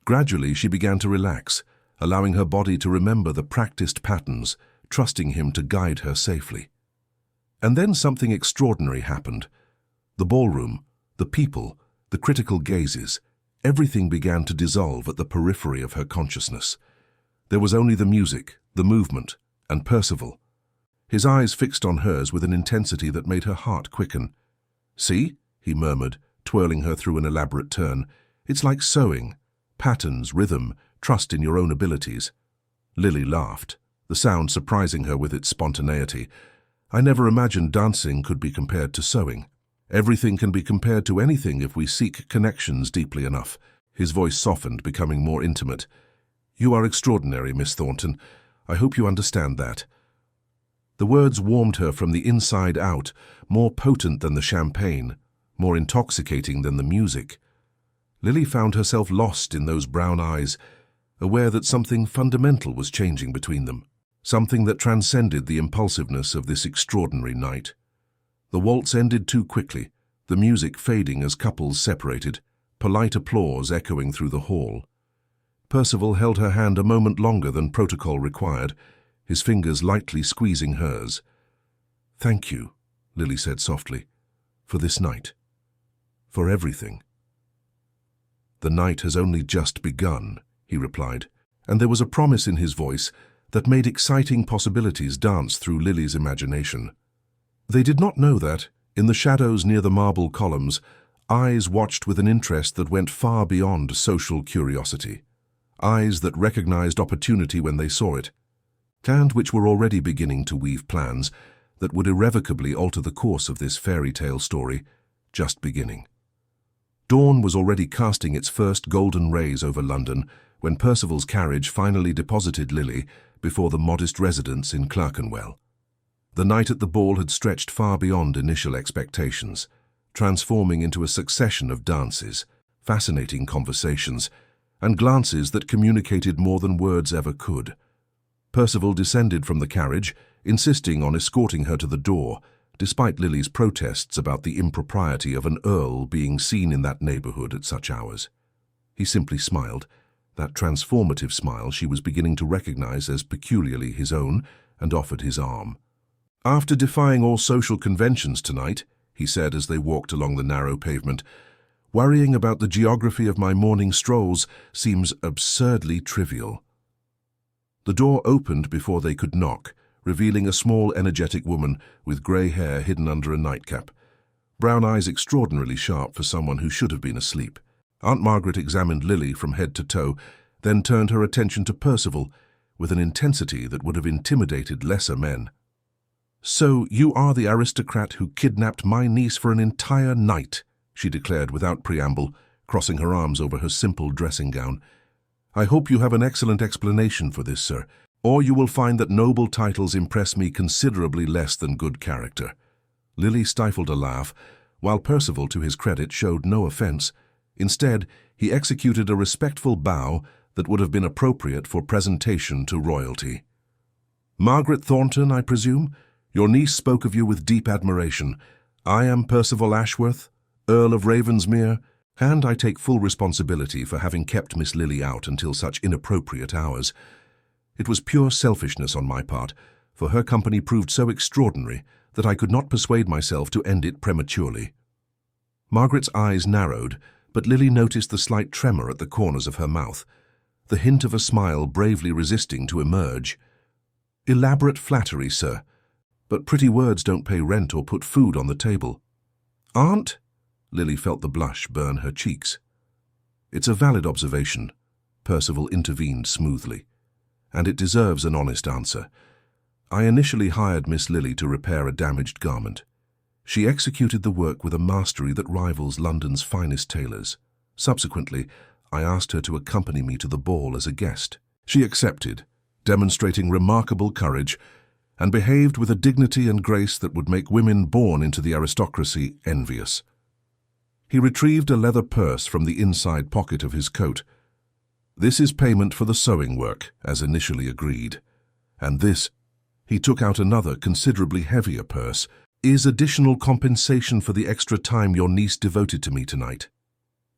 Gradually, she began to relax, allowing her body to remember the practiced patterns, trusting him to guide her safely. And then something extraordinary happened. The ballroom, the people, the critical gazes, everything began to dissolve at the periphery of her consciousness. There was only the music, the movement, and Percival. His eyes fixed on hers with an intensity that made her heart quicken. See, he murmured, twirling her through an elaborate turn. It's like sewing. Patterns, rhythm, trust in your own abilities. Lily laughed, the sound surprising her with its spontaneity. I never imagined dancing could be compared to sewing. Everything can be compared to anything if we seek connections deeply enough. His voice softened, becoming more intimate. You are extraordinary, Miss Thornton. I hope you understand that. The words warmed her from the inside out, more potent than the champagne, more intoxicating than the music. Lily found herself lost in those brown eyes, aware that something fundamental was changing between them, something that transcended the impulsiveness of this extraordinary night. The waltz ended too quickly, the music fading as couples separated, polite applause echoing through the hall. Percival held her hand a moment longer than protocol required, his fingers lightly squeezing hers. Thank you, Lily said softly, for this night, for everything. The night has only just begun, he replied, and there was a promise in his voice that made exciting possibilities dance through Lily's imagination. They did not know that, in the shadows near the marble columns, eyes watched with an interest that went far beyond social curiosity, eyes that recognized opportunity when they saw it, and which were already beginning to weave plans that would irrevocably alter the course of this fairy tale story, just beginning. Dawn was already casting its first golden rays over London when Percival's carriage finally deposited Lily before the modest residence in Clerkenwell. The night at the ball had stretched far beyond initial expectations, transforming into a succession of dances, fascinating conversations, and glances that communicated more than words ever could. Percival descended from the carriage, insisting on escorting her to the door, despite Lily's protests about the impropriety of an earl being seen in that neighborhood at such hours. He simply smiled, that transformative smile she was beginning to recognize as peculiarly his own, and offered his arm. After defying all social conventions tonight, he said as they walked along the narrow pavement, Worrying about the geography of my morning strolls seems absurdly trivial." The door opened before they could knock, revealing a small, energetic woman with grey hair hidden under a nightcap, brown eyes extraordinarily sharp for someone who should have been asleep. Aunt Margaret examined Lily from head to toe, then turned her attention to Percival with an intensity that would have intimidated lesser men. "So you are the aristocrat who kidnapped my niece for an entire night," she declared without preamble, crossing her arms over her simple dressing gown. "I hope you have an excellent explanation for this, sir, or you will find that noble titles impress me considerably less than good character." Lily stifled a laugh, while Percival, to his credit, showed no offense. Instead, he executed a respectful bow that would have been appropriate for presentation to royalty. "Margaret Thornton, I presume? Your niece spoke of you with deep admiration. I am Percival Ashworth, Earl of Ravensmere, and I take full responsibility for having kept Miss Lily out until such inappropriate hours. It was pure selfishness on my part, for her company proved so extraordinary that I could not persuade myself to end it prematurely." Margaret's eyes narrowed, but Lily noticed the slight tremor at the corners of her mouth, the hint of a smile bravely resisting to emerge. "Elaborate flattery, sir, but pretty words don't pay rent or put food on the table." "Aunt?" Lily felt the blush burn her cheeks. "It's a valid observation," Percival intervened smoothly, "and it deserves an honest answer. I initially hired Miss Lily to repair a damaged garment. She executed the work with a mastery that rivals London's finest tailors. Subsequently, I asked her to accompany me to the ball as a guest. She accepted, demonstrating remarkable courage, and behaved with a dignity and grace that would make women born into the aristocracy envious." He retrieved a leather purse from the inside pocket of his coat. "This is payment for the sewing work, as initially agreed. And this," he took out another considerably heavier purse, "is additional compensation for the extra time your niece devoted to me tonight."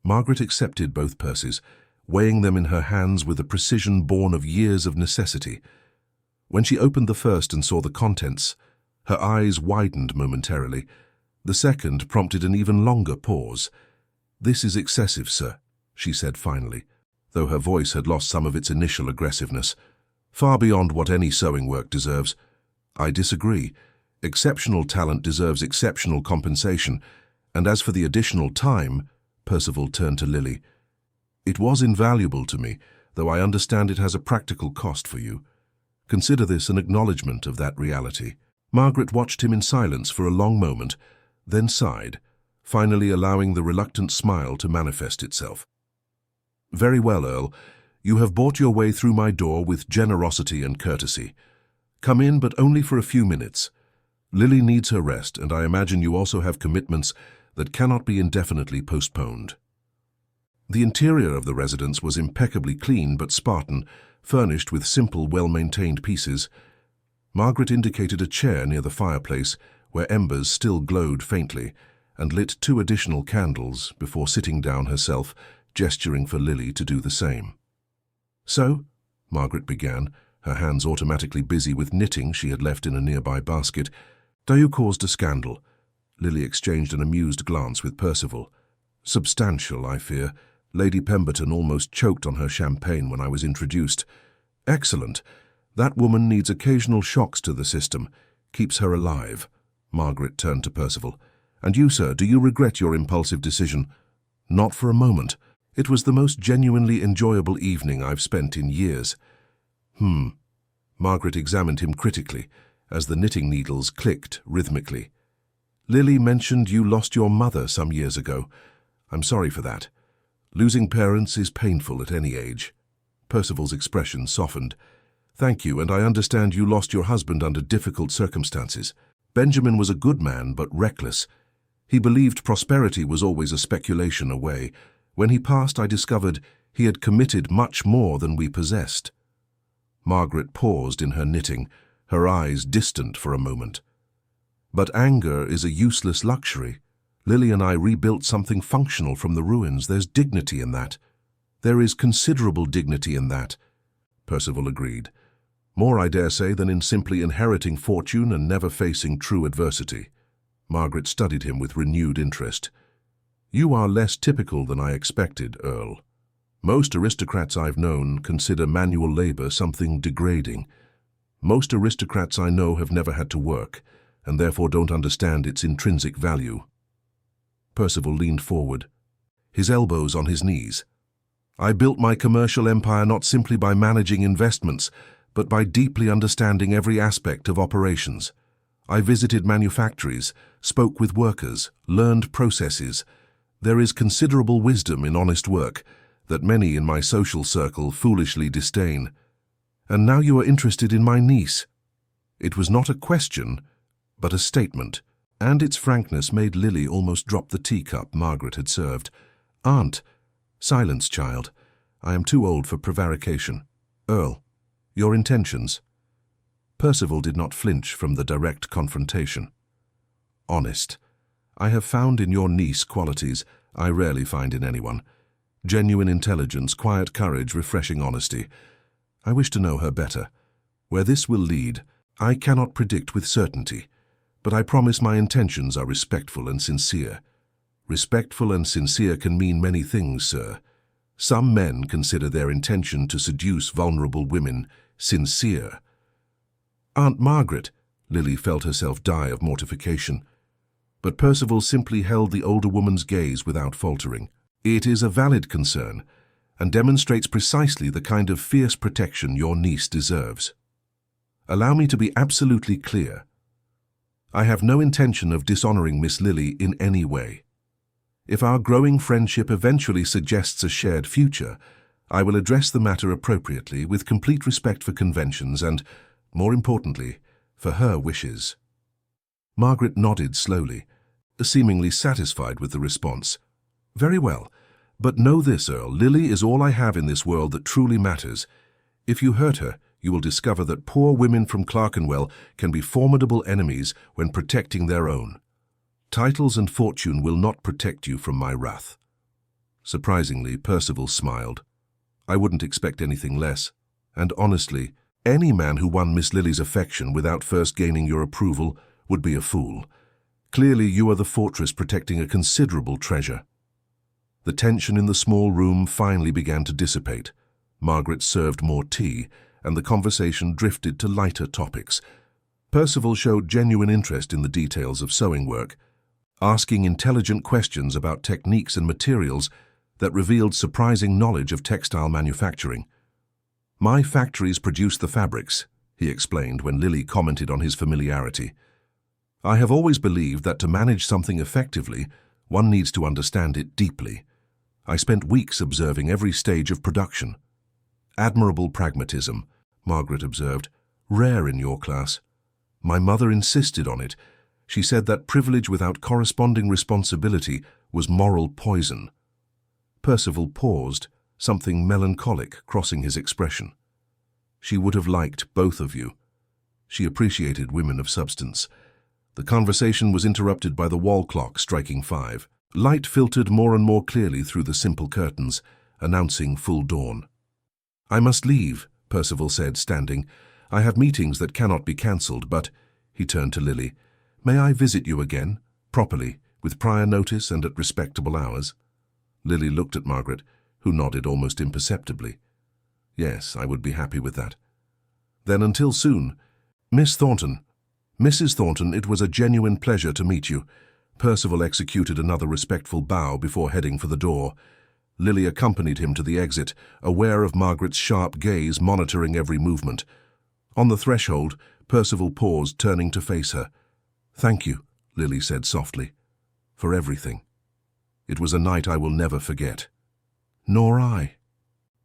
Margaret accepted both purses, weighing them in her hands with a precision born of years of necessity. When she opened the first and saw the contents, her eyes widened momentarily. The second prompted an even longer pause. "This is excessive, sir," she said finally, though her voice had lost some of its initial aggressiveness. "Far beyond what any sewing work deserves." "I disagree. Exceptional talent deserves exceptional compensation, and as for the additional time," Percival turned to Lily, "it was invaluable to me, though I understand it has a practical cost for you. Consider this an acknowledgement of that reality." Margaret watched him in silence for a long moment, then sighed, finally allowing the reluctant smile to manifest itself. "Very well, Earl. You have bought your way through my door with generosity and courtesy. Come in, but only for a few minutes. Lily needs her rest, and I imagine you also have commitments that cannot be indefinitely postponed." The interior of the residence was impeccably clean but Spartan, furnished with simple, well-maintained pieces. Margaret indicated a chair near the fireplace, where embers still glowed faintly, and lit 2 additional candles before sitting down herself, gesturing for Lily to do the same. "So," Margaret began, her hands automatically busy with knitting she had left in a nearby basket, "you caused a scandal." Lily exchanged an amused glance with Percival. "Substantial, I fear. Lady Pemberton almost choked on her champagne when I was introduced." "Excellent. That woman needs occasional shocks to the system. Keeps her alive." Margaret turned to Percival. "And you, sir, do you regret your impulsive decision?" "Not for a moment. It was the most genuinely enjoyable evening I've spent in years." Margaret examined him critically, as the knitting needles clicked rhythmically. "Lily mentioned you lost your mother some years ago. I'm sorry for that. Losing parents is painful at any age." Percival's expression softened. "Thank you, and I understand you lost your husband under difficult circumstances. Benjamin was a good man, but reckless. He believed prosperity was always a speculation away. When he passed, I discovered he had committed much more than we possessed." Margaret paused in her knitting, her eyes distant for a moment. "But anger is a useless luxury. Lily and I rebuilt something functional from the ruins. There's dignity in that." "There is considerable dignity in that," Percival agreed. "More, I dare say, than in simply inheriting fortune and never facing true adversity." Margaret studied him with renewed interest. You are less typical than I expected, Earl. Most aristocrats I've known consider manual labor something degrading. Most aristocrats I know have never had to work, and therefore don't understand its intrinsic value. Percival leaned forward, his elbows on his knees. I built my commercial empire not simply by managing investments, but by deeply understanding every aspect of operations. I visited manufactories, spoke with workers, learned processes. There is considerable wisdom in honest work that many in my social circle foolishly disdain. And now you are interested in my niece. It was not a question, but a statement, and its frankness made Lily almost drop the teacup Margaret had served. Aunt, silence, child. I am too old for prevarication. Earl, your intentions. Percival did not flinch from the direct confrontation. Honest. I have found in your niece qualities I rarely find in anyone. Genuine intelligence, quiet courage, refreshing honesty. I wish to know her better. Where this will lead, I cannot predict with certainty, but I promise my intentions are respectful and sincere. Respectful and sincere can mean many things, sir. Some men consider their intention to seduce vulnerable women sincere. Aunt Margaret, Lily felt herself die of mortification. But Percival simply held the older woman's gaze without faltering. It is a valid concern, and demonstrates precisely the kind of fierce protection your niece deserves. Allow me to be absolutely clear. I have no intention of dishonoring Miss Lily in any way. If our growing friendship eventually suggests a shared future, I will address the matter appropriately with complete respect for conventions and, more importantly, for her wishes. Margaret nodded slowly, seemingly satisfied with the response. Very well, but know this, Earl, Lily is all I have in this world that truly matters. If you hurt her, you will discover that poor women from Clerkenwell can be formidable enemies when protecting their own. Titles and fortune will not protect you from my wrath. Surprisingly, Percival smiled. I wouldn't expect anything less, and honestly, any man who won Miss Lily's affection without first gaining your approval would be a fool. Clearly, you are the fortress protecting a considerable treasure. The tension in the small room finally began to dissipate. Margaret served more tea, and the conversation drifted to lighter topics. Percival showed genuine interest in the details of sewing work, asking intelligent questions about techniques and materials that revealed surprising knowledge of textile manufacturing. My factories produce the fabrics, he explained when Lily commented on his familiarity. I have always believed that to manage something effectively, one needs to understand it deeply. I spent weeks observing every stage of production. Admirable pragmatism, Margaret observed, rare in your class. My mother insisted on it. She said that privilege without corresponding responsibility was moral poison. Percival paused, something melancholic crossing his expression. She would have liked both of you. She appreciated women of substance. The conversation was interrupted by the wall clock striking 5. Light filtered more and more clearly through the simple curtains, announcing full dawn. I must leave, Percival said, standing. I have meetings that cannot be cancelled, but, he turned to Lily, may I visit you again, properly, with prior notice and at respectable hours? Lily looked at Margaret, who nodded almost imperceptibly. Yes, I would be happy with that. Then until soon. Miss Thornton. Mrs. Thornton, it was a genuine pleasure to meet you. Percival executed another respectful bow before heading for the door. Lily accompanied him to the exit, aware of Margaret's sharp gaze monitoring every movement. On the threshold, Percival paused, turning to face her. Thank you, Lily said softly, for everything. It was a night I will never forget. Nor I.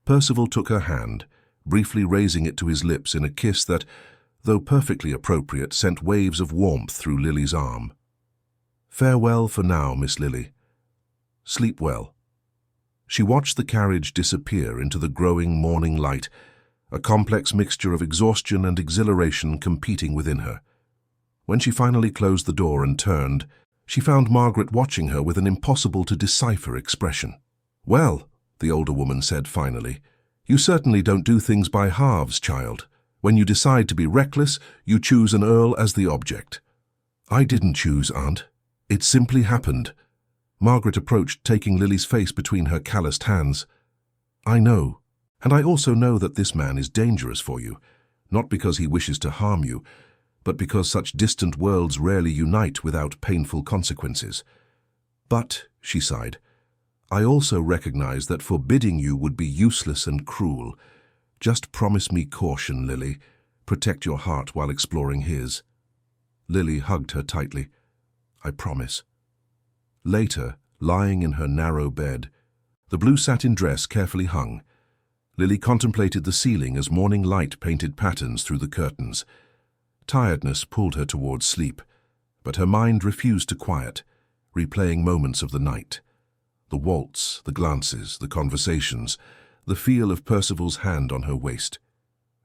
Percival took her hand, briefly raising it to his lips in a kiss that, though perfectly appropriate, sent waves of warmth through Lily's arm. Farewell for now, Miss Lily. Sleep well. She watched the carriage disappear into the growing morning light, a complex mixture of exhaustion and exhilaration competing within her. When she finally closed the door and turned, she found Margaret watching her with an impossible-to-decipher expression. Well, the older woman said finally, you certainly don't do things by halves, child. When you decide to be reckless, you choose an earl as the object. I didn't choose, Aunt. It simply happened. Margaret approached, taking Lily's face between her calloused hands. "I know, and I also know that this man is dangerous for you, not because he wishes to harm you, but because such distant worlds rarely unite without painful consequences. But," she sighed, "I also recognize that forbidding you would be useless and cruel. Just promise me caution, Lily. Protect your heart while exploring his." Lily hugged her tightly. "I promise." Later, lying in her narrow bed, the blue satin dress carefully hung, Lily contemplated the ceiling as morning light painted patterns through the curtains. Tiredness pulled her towards sleep, but her mind refused to quiet, replaying moments of the night. The waltz, the glances, the conversations, the feel of Percival's hand on her waist.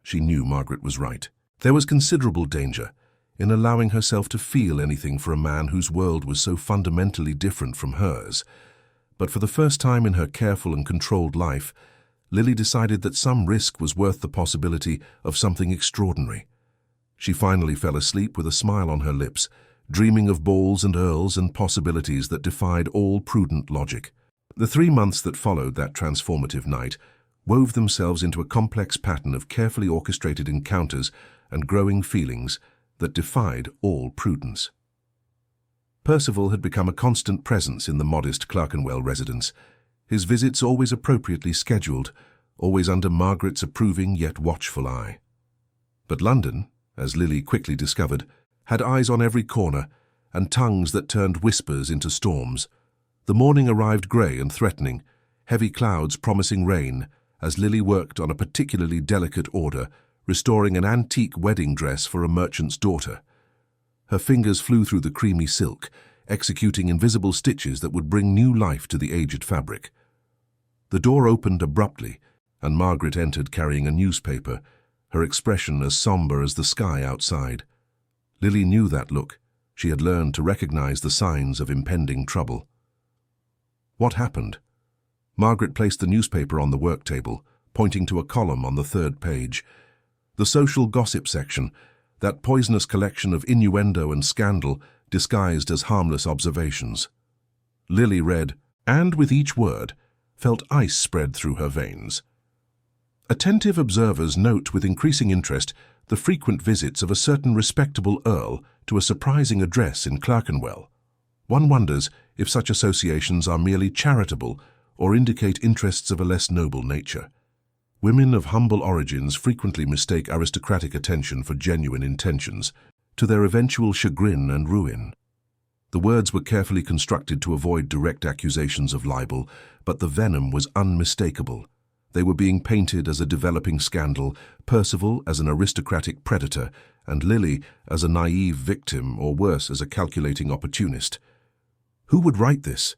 She knew Margaret was right. There was considerable danger in allowing herself to feel anything for a man whose world was so fundamentally different from hers. But for the first time in her careful and controlled life, Lily decided that some risk was worth the possibility of something extraordinary. She finally fell asleep with a smile on her lips, dreaming of balls and earls and possibilities that defied all prudent logic. The 3 months that followed that transformative night wove themselves into a complex pattern of carefully orchestrated encounters and growing feelings that defied all prudence. Percival had become a constant presence in the modest Clerkenwell residence, his visits always appropriately scheduled, always under Margaret's approving yet watchful eye. But London, as Lily quickly discovered, had eyes on every corner and tongues that turned whispers into storms. The morning arrived grey and threatening, heavy clouds promising rain, as Lily worked on a particularly delicate order, restoring an antique wedding dress for a merchant's daughter. Her fingers flew through the creamy silk, executing invisible stitches that would bring new life to the aged fabric. The door opened abruptly, and Margaret entered carrying a newspaper, her expression as somber as the sky outside. Lily knew that look. She had learned to recognize the signs of impending trouble. What happened? Margaret placed the newspaper on the work table, pointing to a column on the 3rd page. The social gossip section, that poisonous collection of innuendo and scandal disguised as harmless observations. Lily read, and with each word, felt ice spread through her veins. Attentive observers note with increasing interest the frequent visits of a certain respectable earl to a surprising address in Clerkenwell. One wonders if such associations are merely charitable or indicate interests of a less noble nature. Women of humble origins frequently mistake aristocratic attention for genuine intentions, to their eventual chagrin and ruin. The words were carefully constructed to avoid direct accusations of libel, but the venom was unmistakable. They were being painted as a developing scandal, Percival as an aristocratic predator, and Lily as a naive victim, or worse, as a calculating opportunist. Who would write this?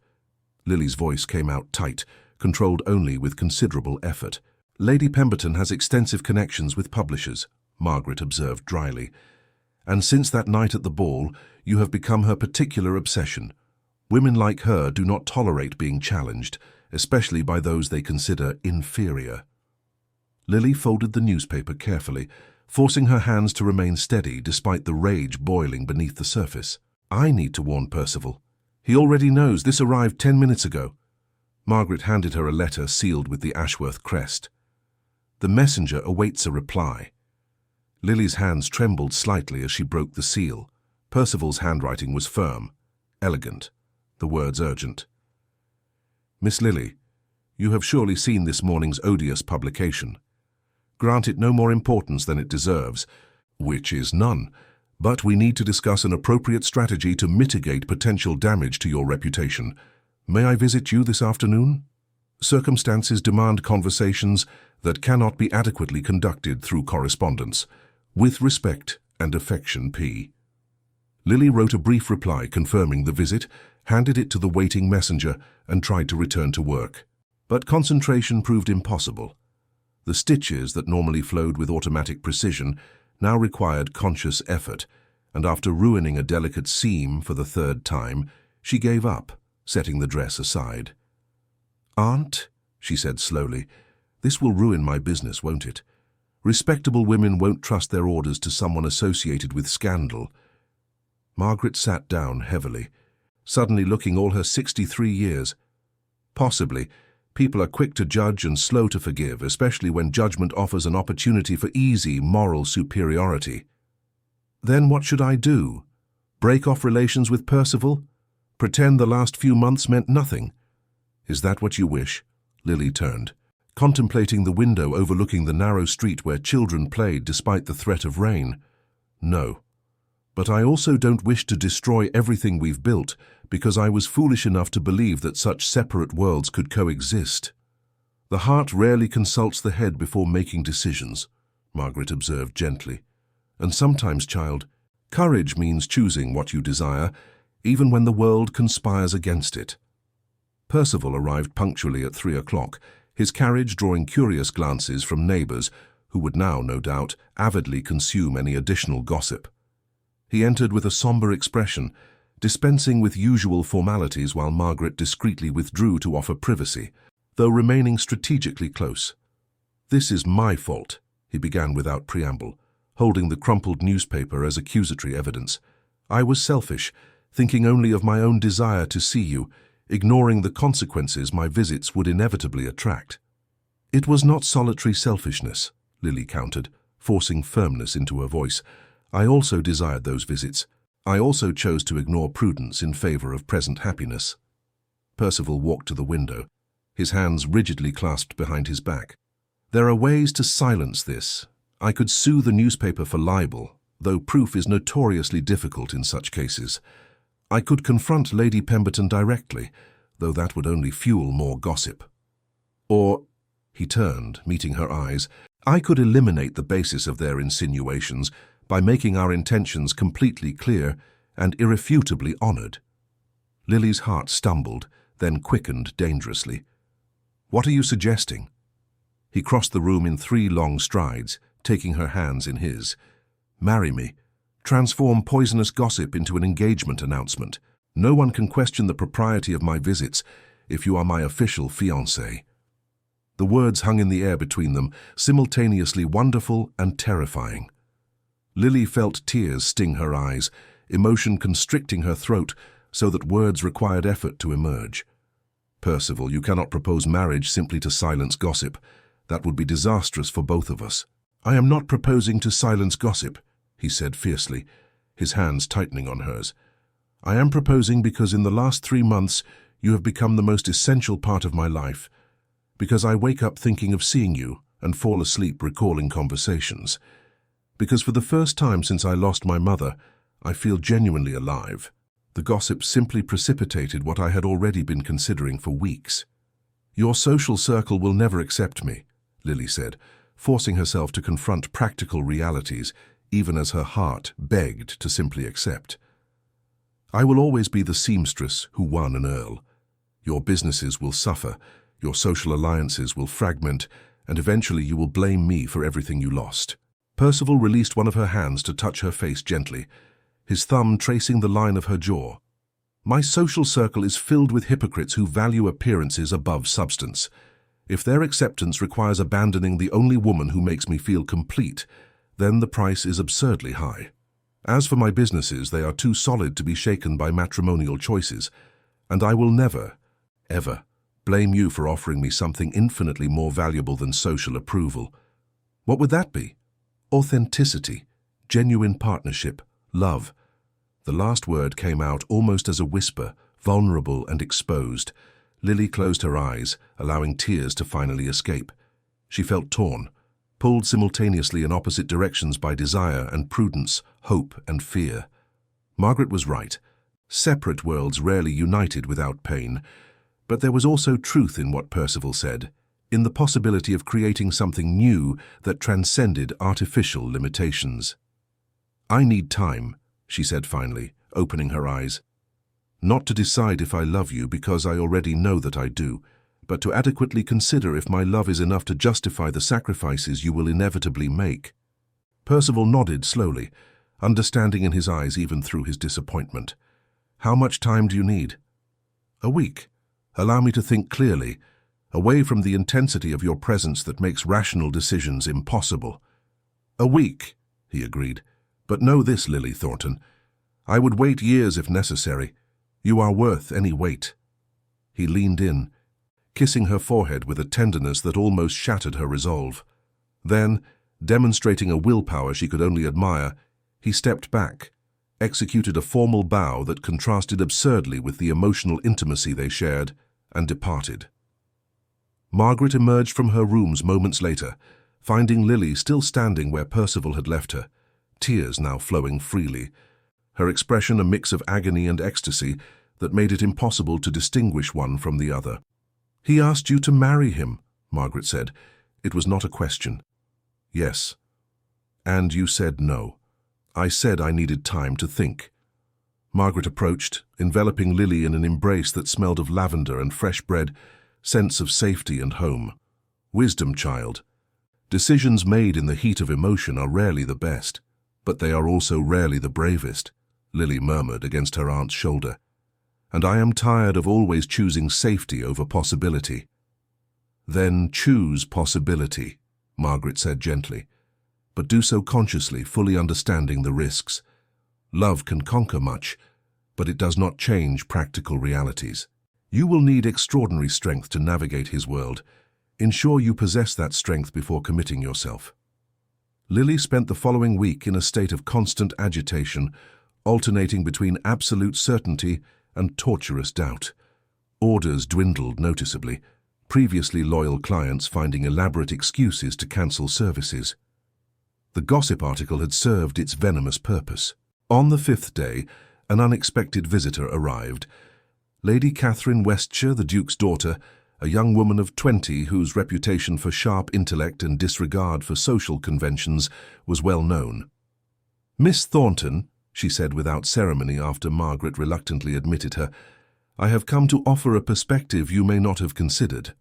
Lily's voice came out tight, controlled only with considerable effort. Lady Pemberton has extensive connections with publishers, Margaret observed dryly. And since that night at the ball, you have become her particular obsession. Women like her do not tolerate being challenged, especially by those they consider inferior. Lily folded the newspaper carefully, forcing her hands to remain steady despite the rage boiling beneath the surface. I need to warn Percival. He already knows. This arrived 10 minutes ago. Margaret handed her a letter sealed with the Ashworth crest. The messenger awaits a reply. Lily's hands trembled slightly as she broke the seal. Percival's handwriting was firm, elegant, the words urgent. Miss Lily, you have surely seen this morning's odious publication. Grant it no more importance than it deserves, which is none, but we need to discuss an appropriate strategy to mitigate potential damage to your reputation. May I visit you this afternoon? Circumstances demand conversations that cannot be adequately conducted through correspondence. With respect and affection, P. Lily wrote a brief reply confirming the visit, handed it to the waiting messenger, and tried to return to work. But concentration proved impossible. The stitches that normally flowed with automatic precision now required conscious effort, and after ruining a delicate seam for the 3rd time, she gave up, setting the dress aside. Aunt, she said slowly, this will ruin my business, won't it? Respectable women won't trust their orders to someone associated with scandal. Margaret sat down heavily. suddenly looking all her 63 years. Possibly. People are quick to judge and slow to forgive, especially when judgment offers an opportunity for easy moral superiority. Then what should I do? Break off relations with Percival? Pretend the last few months meant nothing? Is that what you wish? Lily turned, contemplating the window overlooking the narrow street where children played despite the threat of rain. No. But I also don't wish to destroy everything we've built because I was foolish enough to believe that such separate worlds could coexist. The heart rarely consults the head before making decisions, Margaret observed gently. And sometimes, child, courage means choosing what you desire, even when the world conspires against it. Percival arrived punctually at 3 o'clock, his carriage drawing curious glances from neighbours who would now, no doubt, avidly consume any additional gossip. He entered with a sombre expression, dispensing with usual formalities while Margaret discreetly withdrew to offer privacy, though remaining strategically close. "This is my fault," he began without preamble, holding the crumpled newspaper as accusatory evidence. "I was selfish, thinking only of my own desire to see you, ignoring the consequences my visits would inevitably attract." "It was not solitary selfishness," Lily countered, forcing firmness into her voice. "I also desired those visits. I also chose to ignore prudence in favor of present happiness." Percival walked to the window, his hands rigidly clasped behind his back. "There are ways to silence this. I could sue the newspaper for libel, though proof is notoriously difficult in such cases. I could confront Lady Pemberton directly, though that would only fuel more gossip. Or," he turned, meeting her eyes, "I could eliminate the basis of their insinuations by making our intentions completely clear and irrefutably honored." Lily's heart stumbled, then quickened dangerously. "What are you suggesting?" He crossed the room in 3 long strides, taking her hands in his. "Marry me. Transform poisonous gossip into an engagement announcement. No one can question the propriety of my visits if you are my official fiancé." The words hung in the air between them, simultaneously wonderful and terrifying. Lily felt tears sting her eyes, emotion constricting her throat so that words required effort to emerge. "Percival, you cannot propose marriage simply to silence gossip. That would be disastrous for both of us." "I am not proposing to silence gossip," he said fiercely, his hands tightening on hers. "I am proposing because in the last 3 months you have become the most essential part of my life, because I wake up thinking of seeing you and fall asleep recalling conversations, because for the first time since I lost my mother, I feel genuinely alive." The gossip simply precipitated what I had already been considering for weeks. "Your social circle will never accept me," Lily said, forcing herself to confront practical realities, even as her heart begged to simply accept. "I will always be the seamstress who won an earl. Your businesses will suffer, your social alliances will fragment, and eventually you will blame me for everything you lost." Percival released one of her hands to touch her face gently, his thumb tracing the line of her jaw. "My social circle is filled with hypocrites who value appearances above substance. If their acceptance requires abandoning the only woman who makes me feel complete, then the price is absurdly high. As for my businesses, they are too solid to be shaken by matrimonial choices, and I will never, ever, blame you for offering me something infinitely more valuable than social approval. What would that be? Authenticity, genuine partnership, love." The last word came out almost as a whisper, vulnerable and exposed. Lily closed her eyes, allowing tears to finally escape. She felt torn, pulled simultaneously in opposite directions by desire and prudence, hope and fear. Margaret was right. Separate worlds rarely united without pain. But there was also truth in what Percival said, in the possibility of creating something new that transcended artificial limitations. "I need time," she said finally, opening her eyes. "Not to decide if I love you because I already know that I do, but to adequately consider if my love is enough to justify the sacrifices you will inevitably make." Percival nodded slowly, understanding in his eyes even through his disappointment. "How much time do you need?" "A week. Allow me to think clearly, away from the intensity of your presence that makes rational decisions impossible." "A week," he agreed. "But know this, Lily Thornton. I would wait years if necessary. You are worth any weight." He leaned in, kissing her forehead with a tenderness that almost shattered her resolve. Then, demonstrating a willpower she could only admire, he stepped back, executed a formal bow that contrasted absurdly with the emotional intimacy they shared, and departed. Margaret emerged from her rooms moments later, finding Lily still standing where Percival had left her, tears now flowing freely, her expression a mix of agony and ecstasy that made it impossible to distinguish one from the other. "He asked you to marry him," Margaret said. "It was not a question." "Yes. And you said no. I said I needed time to think." Margaret approached, enveloping Lily in an embrace that smelled of lavender and fresh bread, sense of safety and home. "Wisdom, child. Decisions made in the heat of emotion are rarely the best, but they are also rarely the bravest," Lily murmured against her aunt's shoulder. "And I am tired of always choosing safety over possibility." "Then choose possibility," Margaret said gently, "but do so consciously, fully understanding the risks. Love can conquer much, but it does not change practical realities. You will need extraordinary strength to navigate his world. Ensure you possess that strength before committing yourself." Lily spent the following week in a state of constant agitation, alternating between absolute certainty and torturous doubt. Orders dwindled noticeably, previously loyal clients finding elaborate excuses to cancel services. The gossip article had served its venomous purpose. On the 5th day, an unexpected visitor arrived. Lady Catherine Westshire, the Duke's daughter, a young woman of 20 whose reputation for sharp intellect and disregard for social conventions was well known. "Miss Thornton," she said without ceremony after Margaret reluctantly admitted her, "I have come to offer a perspective you may not have considered."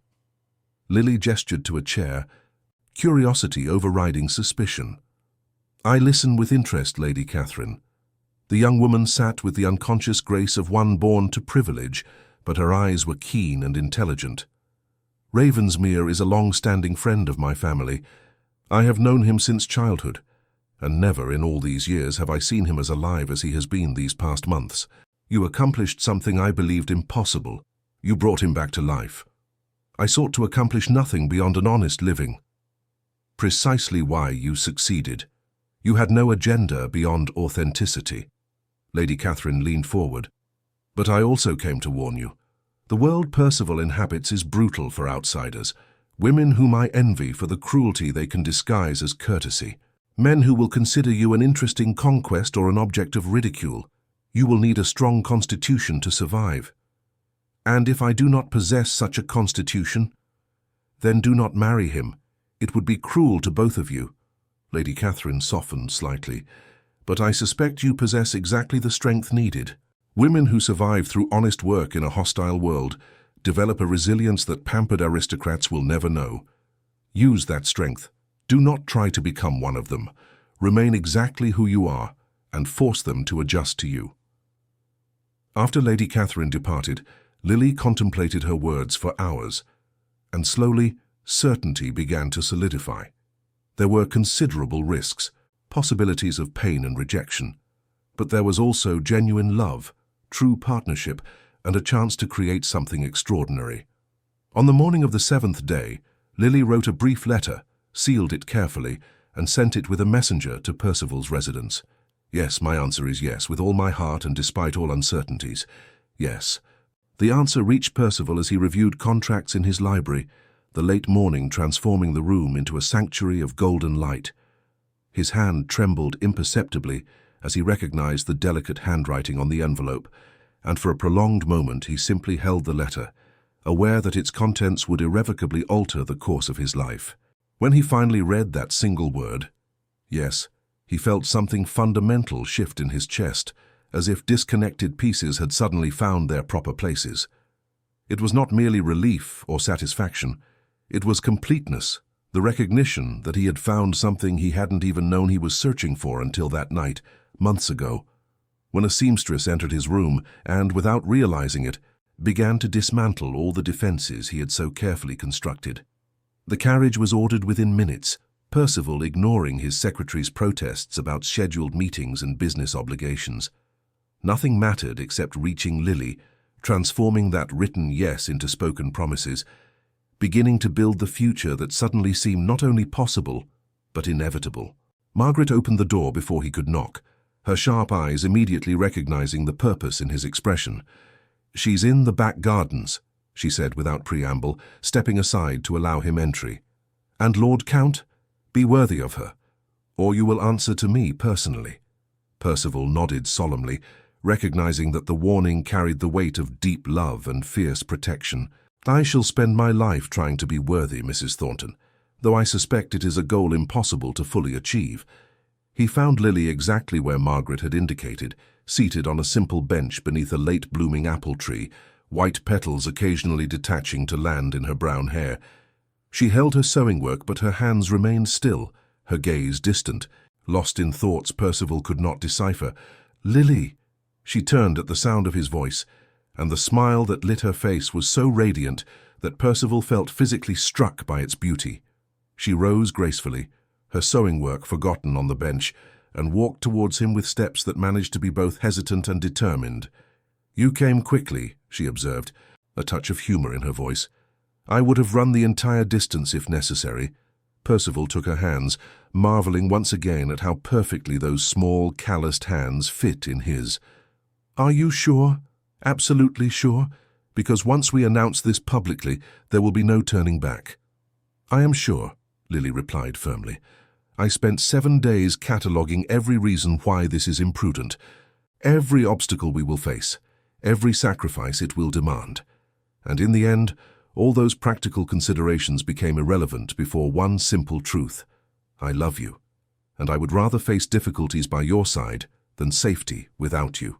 Lily gestured to a chair, curiosity overriding suspicion. "I listen with interest, Lady Catherine." The young woman sat with the unconscious grace of one born to privilege, but her eyes were keen and intelligent. "Ravensmere is a long-standing friend of my family. I have known him since childhood, and never in all these years have I seen him as alive as he has been these past months. You accomplished something I believed impossible. You brought him back to life. I sought to accomplish nothing beyond an honest living." "Precisely why you succeeded. You had no agenda beyond authenticity." Lady Catherine leaned forward. "But I also came to warn you. The world Percival inhabits is brutal for outsiders, women whom I envy for the cruelty they can disguise as courtesy, men who will consider you an interesting conquest or an object of ridicule. You will need a strong constitution to survive. And if I do not possess such a constitution, then do not marry him. It would be cruel to both of you." Lady Catherine softened slightly. "But I suspect you possess exactly the strength needed. Women who survive through honest work in a hostile world develop a resilience that pampered aristocrats will never know. Use that strength. Do not try to become one of them. Remain exactly who you are, and force them to adjust to you." After Lady Catherine departed, Lily contemplated her words for hours, and slowly certainty began to solidify. There were considerable risks, possibilities of pain and rejection, but there was also genuine love, true partnership, and a chance to create something extraordinary. On the morning of the 7th day, Lily wrote a brief letter, sealed it carefully, and sent it with a messenger to Percival's residence. "Yes, my answer is yes, with all my heart and despite all uncertainties. Yes." The answer reached Percival as he reviewed contracts in his library, the late morning transforming the room into a sanctuary of golden light. His hand trembled imperceptibly as he recognized the delicate handwriting on the envelope, and for a prolonged moment he simply held the letter, aware that its contents would irrevocably alter the course of his life. When he finally read that single word, yes, he felt something fundamental shift in his chest, as if disconnected pieces had suddenly found their proper places. It was not merely relief or satisfaction, it was completeness, the recognition that he had found something he hadn't even known he was searching for until that night, months ago, when a seamstress entered his room and, without realizing it, began to dismantle all the defenses he had so carefully constructed. The carriage was ordered within minutes, Percival ignoring his secretary's protests about scheduled meetings and business obligations. Nothing mattered except reaching Lily, transforming that written yes into spoken promises, beginning to build the future that suddenly seemed not only possible, but inevitable. Margaret opened the door before he could knock, her sharp eyes immediately recognizing the purpose in his expression. "She's in the back gardens," she said without preamble, stepping aside to allow him entry. "And Lord Count, be worthy of her, or you will answer to me personally." Percival nodded solemnly, recognizing that the warning carried the weight of deep love and fierce protection. "I shall spend my life trying to be worthy, Mrs. Thornton, though I suspect it is a goal impossible to fully achieve." He found Lily exactly where Margaret had indicated, seated on a simple bench beneath a late-blooming apple tree, white petals occasionally detaching to land in her brown hair. She held her sewing work, but her hands remained still, her gaze distant, lost in thoughts Percival could not decipher. "Lily!" She turned at the sound of his voice, and the smile that lit her face was so radiant that Percival felt physically struck by its beauty. She rose gracefully, her sewing work forgotten on the bench, and walked towards him with steps that managed to be both hesitant and determined. "You came quickly," she observed, a touch of humor in her voice. "I would have run the entire distance if necessary." Percival took her hands, marveling once again at how perfectly those small, calloused hands fit in his. "Are you sure? Absolutely sure? Because once we announce this publicly, there will be no turning back." "I am sure," Lily replied firmly. "I spent 7 days cataloguing every reason why this is imprudent, every obstacle we will face, every sacrifice it will demand. And in the end, all those practical considerations became irrelevant before one simple truth. I love you, and I would rather face difficulties by your side than safety without you."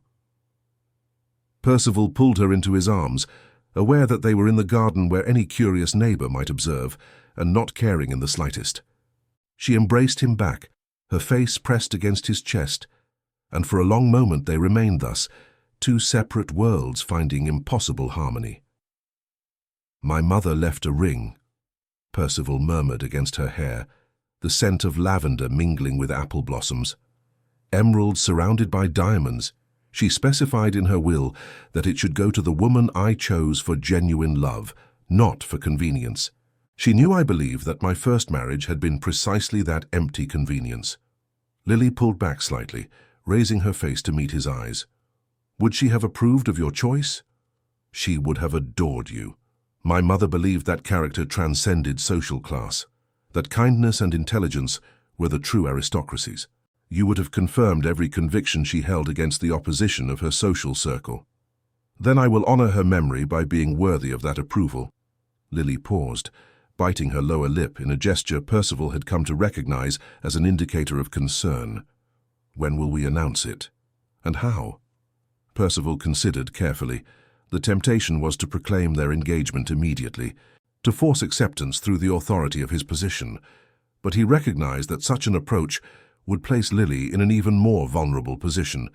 Percival pulled her into his arms, aware that they were in the garden where any curious neighbor might observe, and not caring in the slightest. She embraced him back, her face pressed against his chest, and for a long moment they remained thus, two separate worlds finding impossible harmony. "My mother left a ring," Percival murmured against her hair, the scent of lavender mingling with apple blossoms. "Emeralds surrounded by diamonds. She specified in her will that it should go to the woman I chose for genuine love, not for convenience. She knew, I believe, that my first marriage had been precisely that empty convenience." Lily pulled back slightly, raising her face to meet his eyes. "Would she have approved of your choice?" "She would have adored you. My mother believed that character transcended social class, that kindness and intelligence were the true aristocracies. You would have confirmed every conviction she held against the opposition of her social circle. Then I will honor her memory by being worthy of that approval." Lily paused, biting her lower lip in a gesture Percival had come to recognize as an indicator of concern. "When will we announce it? And how?" Percival considered carefully. The temptation was to proclaim their engagement immediately, to force acceptance through the authority of his position, but he recognized that such an approach would place Lily in an even more vulnerable position,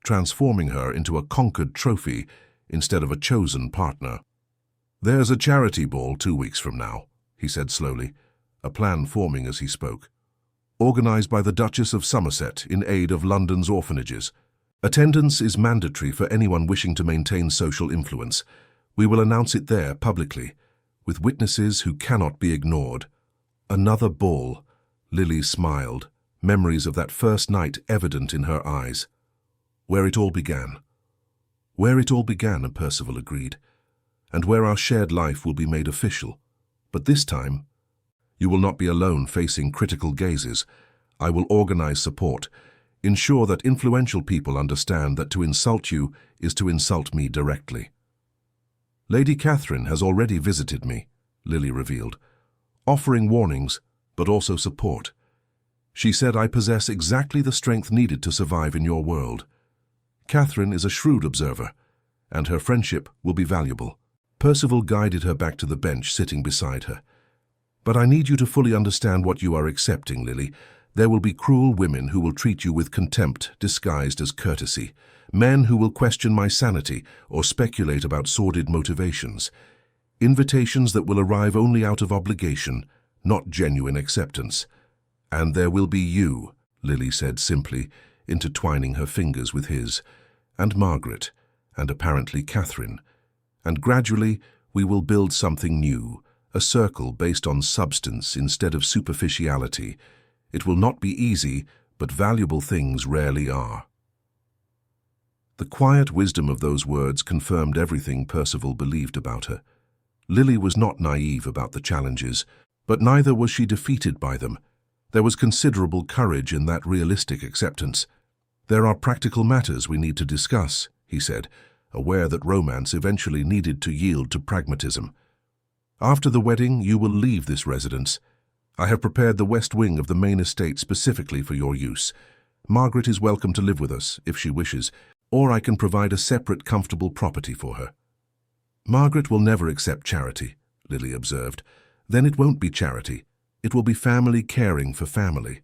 transforming her into a conquered trophy instead of a chosen partner. "There's a charity ball 2 weeks from now," he said slowly, a plan forming as he spoke. "Organized by the Duchess of Somerset in aid of London's orphanages. Attendance is mandatory for anyone wishing to maintain social influence. We will announce it there publicly, with witnesses who cannot be ignored." "Another ball," Lily smiled, memories of that first night evident in her eyes. "Where it all began." "Where it all began," Percival agreed, "and where our shared life will be made official. But this time, you will not be alone facing critical gazes. I will organize support, ensure that influential people understand that to insult you is to insult me directly." "Lady Catherine has already visited me," Lily revealed, "offering warnings, but also support. She said I possess exactly the strength needed to survive in your world. Catherine is a shrewd observer, and her friendship will be valuable." Percival guided her back to the bench sitting beside her. "But I need you to fully understand what you are accepting, Lily. There will be cruel women who will treat you with contempt disguised as courtesy, men who will question my sanity or speculate about sordid motivations, invitations that will arrive only out of obligation, not genuine acceptance. And there will be you," Lily said simply, intertwining her fingers with his, and Margaret, and apparently Catherine. And gradually we will build something new, a circle based on substance instead of superficiality. It will not be easy, but valuable things rarely are. The quiet wisdom of those words confirmed everything Percival believed about her. Lily was not naive about the challenges, but neither was she defeated by them. There was considerable courage in that realistic acceptance. "There are practical matters we need to discuss," he said, aware that romance eventually needed to yield to pragmatism. "After the wedding, you will leave this residence. I have prepared the west wing of the main estate specifically for your use. Margaret is welcome to live with us, if she wishes, or I can provide a separate, comfortable property for her." "Margaret will never accept charity," Lily observed. "Then it won't be charity. It will be family caring for family.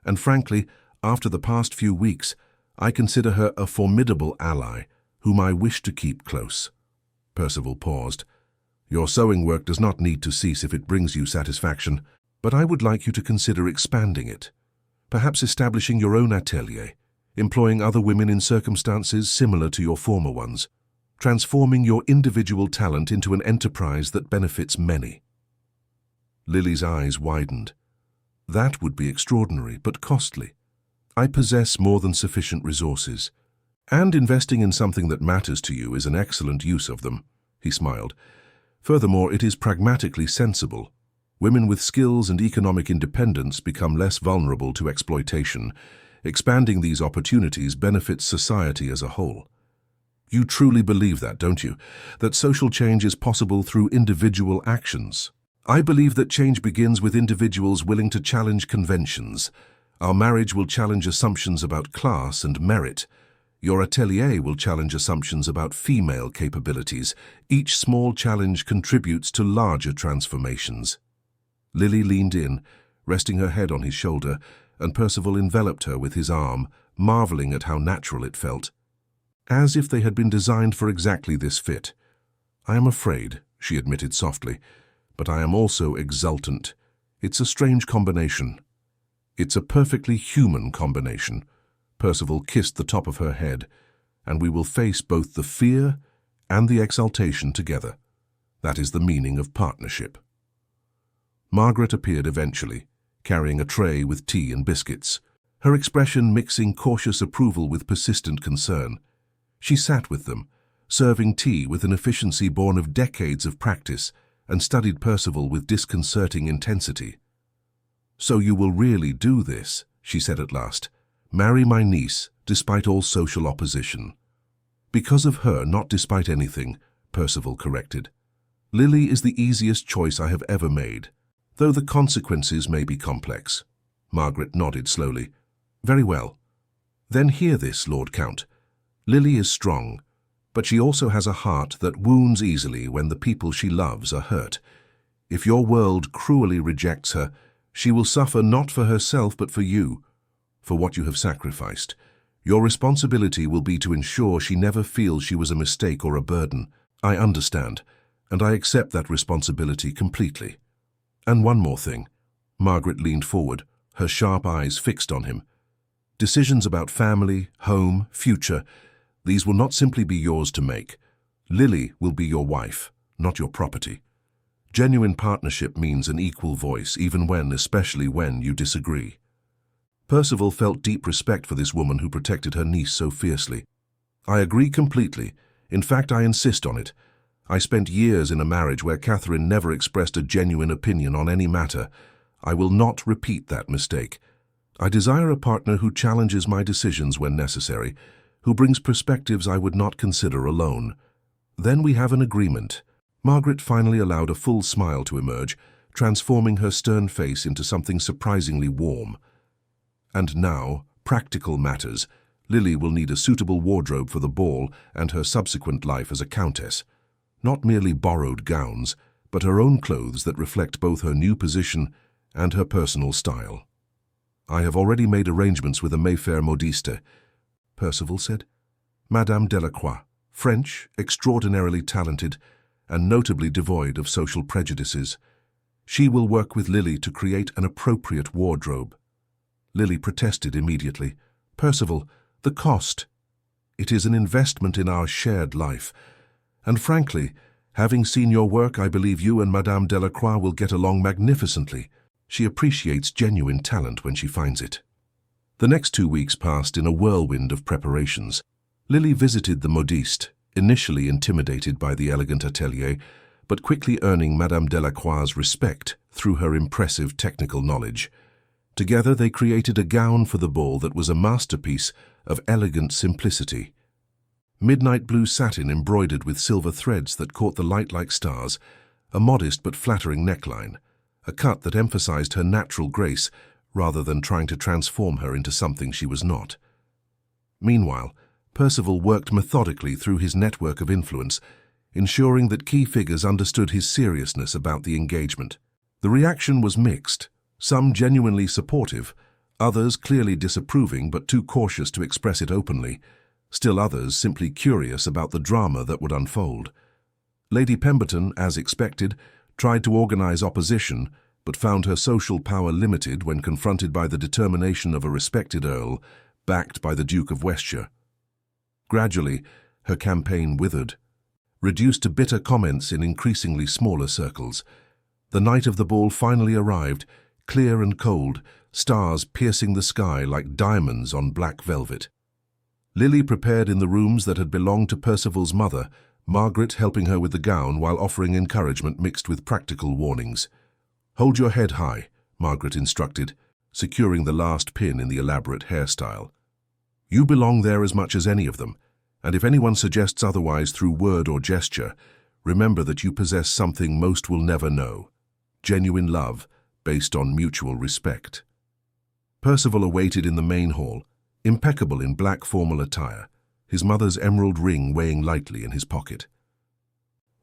And frankly, after the past few weeks, I consider her a formidable ally, whom I wish to keep close." Percival paused. "Your sewing work does not need to cease if it brings you satisfaction, but I would like you to consider expanding it. Perhaps establishing your own atelier, employing other women in circumstances similar to your former ones, transforming your individual talent into an enterprise that benefits many." Lily's eyes widened. "That would be extraordinary, but costly. I possess more than sufficient resources. And investing in something that matters to you is an excellent use of them," he smiled. "Furthermore, it is pragmatically sensible. Women with skills and economic independence become less vulnerable to exploitation. Expanding these opportunities benefits society as a whole." "You truly believe that, don't you? That social change is possible through individual actions?" "I believe that change begins with individuals willing to challenge conventions. Our marriage will challenge assumptions about class and merit. Your atelier will challenge assumptions about female capabilities. Each small challenge contributes to larger transformations." Lily leaned in, resting her head on his shoulder, and Percival enveloped her with his arm, marveling at how natural it felt. As if they had been designed for exactly this fit. "I am afraid," she admitted softly, "but I am also exultant. It's a strange combination." "It's a perfectly human combination." Percival kissed the top of her head. "And we will face both the fear and the exultation together. That is the meaning of partnership." Margaret appeared eventually, carrying a tray with tea and biscuits, her expression mixing cautious approval with persistent concern. She sat with them, serving tea with an efficiency born of decades of practice, and studied Percival with disconcerting intensity. "So you will really do this," she said at last. "Marry my niece, despite all social opposition." "Because of her, not despite anything," Percival corrected. "Lily is the easiest choice I have ever made, though the consequences may be complex." Margaret nodded slowly. "Very well. Then hear this, Lord Count. Lily is strong, but she also has a heart that wounds easily when the people she loves are hurt. If your world cruelly rejects her, she will suffer not for herself but for you, for what you have sacrificed. Your responsibility will be to ensure she never feels she was a mistake or a burden. I understand, and I accept that responsibility completely. And one more thing." Margaret leaned forward, her sharp eyes fixed on him. "Decisions about family, home, future, these will not simply be yours to make. Lily will be your wife, not your property. Genuine partnership means an equal voice, even when, especially when, you disagree." Percival felt deep respect for this woman who protected her niece so fiercely. "I agree completely. In fact, I insist on it. I spent years in a marriage where Catherine never expressed a genuine opinion on any matter. I will not repeat that mistake. I desire a partner who challenges my decisions when necessary, who brings perspectives I would not consider alone. Then we have an agreement." Margaret finally allowed a full smile to emerge, transforming her stern face into something surprisingly warm. "And now, practical matters. Lily will need a suitable wardrobe for the ball and her subsequent life as a countess. Not merely borrowed gowns, but her own clothes that reflect both her new position and her personal style." "I have already made arrangements with a Mayfair modiste," Percival said. "Madame Delacroix, French, extraordinarily talented, and notably devoid of social prejudices. She will work with Lily to create an appropriate wardrobe." Lily protested immediately. "Percival, the cost." It is an investment in our shared life. And frankly, having seen your work, I believe you and Madame Delacroix will get along magnificently. She appreciates genuine talent when she finds it. The next 2 weeks passed in a whirlwind of preparations. Lily visited the modiste, initially intimidated by the elegant atelier, but quickly earning Madame Delacroix's respect through her impressive technical knowledge. Together they created a gown for the ball that was a masterpiece of elegant simplicity. Midnight blue satin embroidered with silver threads that caught the light like stars, a modest but flattering neckline, a cut that emphasized her natural grace rather than trying to transform her into something she was not. Meanwhile, Percival worked methodically through his network of influence, ensuring that key figures understood his seriousness about the engagement. The reaction was mixed, some genuinely supportive, others clearly disapproving but too cautious to express it openly, still others simply curious about the drama that would unfold. Lady Pemberton, as expected, tried to organize opposition, but found her social power limited when confronted by the determination of a respected earl, backed by the Duke of Westshire. Gradually, her campaign withered, reduced to bitter comments in increasingly smaller circles. The night of the ball finally arrived, clear and cold, stars piercing the sky like diamonds on black velvet. Lily prepared in the rooms that had belonged to Percival's mother, Margaret helping her with the gown while offering encouragement mixed with practical warnings. "Hold your head high," Margaret instructed, securing the last pin in the elaborate hairstyle. "You belong there as much as any of them, and if anyone suggests otherwise through word or gesture, remember that you possess something most will never know: genuine love based on mutual respect." Percival awaited in the main hall, impeccable in black formal attire, his mother's emerald ring weighing lightly in his pocket.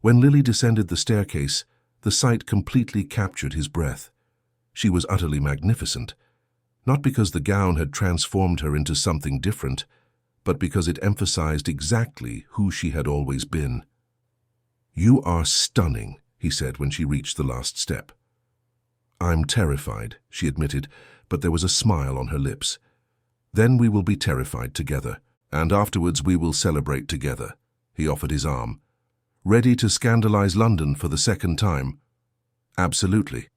When Lily descended the staircase, the sight completely captured his breath. She was utterly magnificent, not because the gown had transformed her into something different, but because it emphasized exactly who she had always been. "You are stunning," he said when she reached the last step. "I'm terrified," she admitted, but there was a smile on her lips. "Then we will be terrified together, and afterwards we will celebrate together." He offered his arm. "Ready to scandalize London for the second time?" "Absolutely."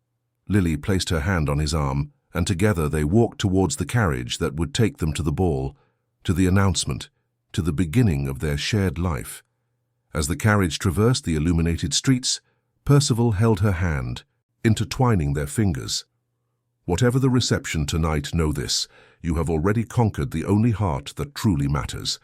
Lily placed her hand on his arm, and together they walked towards the carriage that would take them to the ball, to the announcement, to the beginning of their shared life. As the carriage traversed the illuminated streets, Percival held her hand, intertwining their fingers. "Whatever the reception tonight, know this: you have already conquered the only heart that truly matters.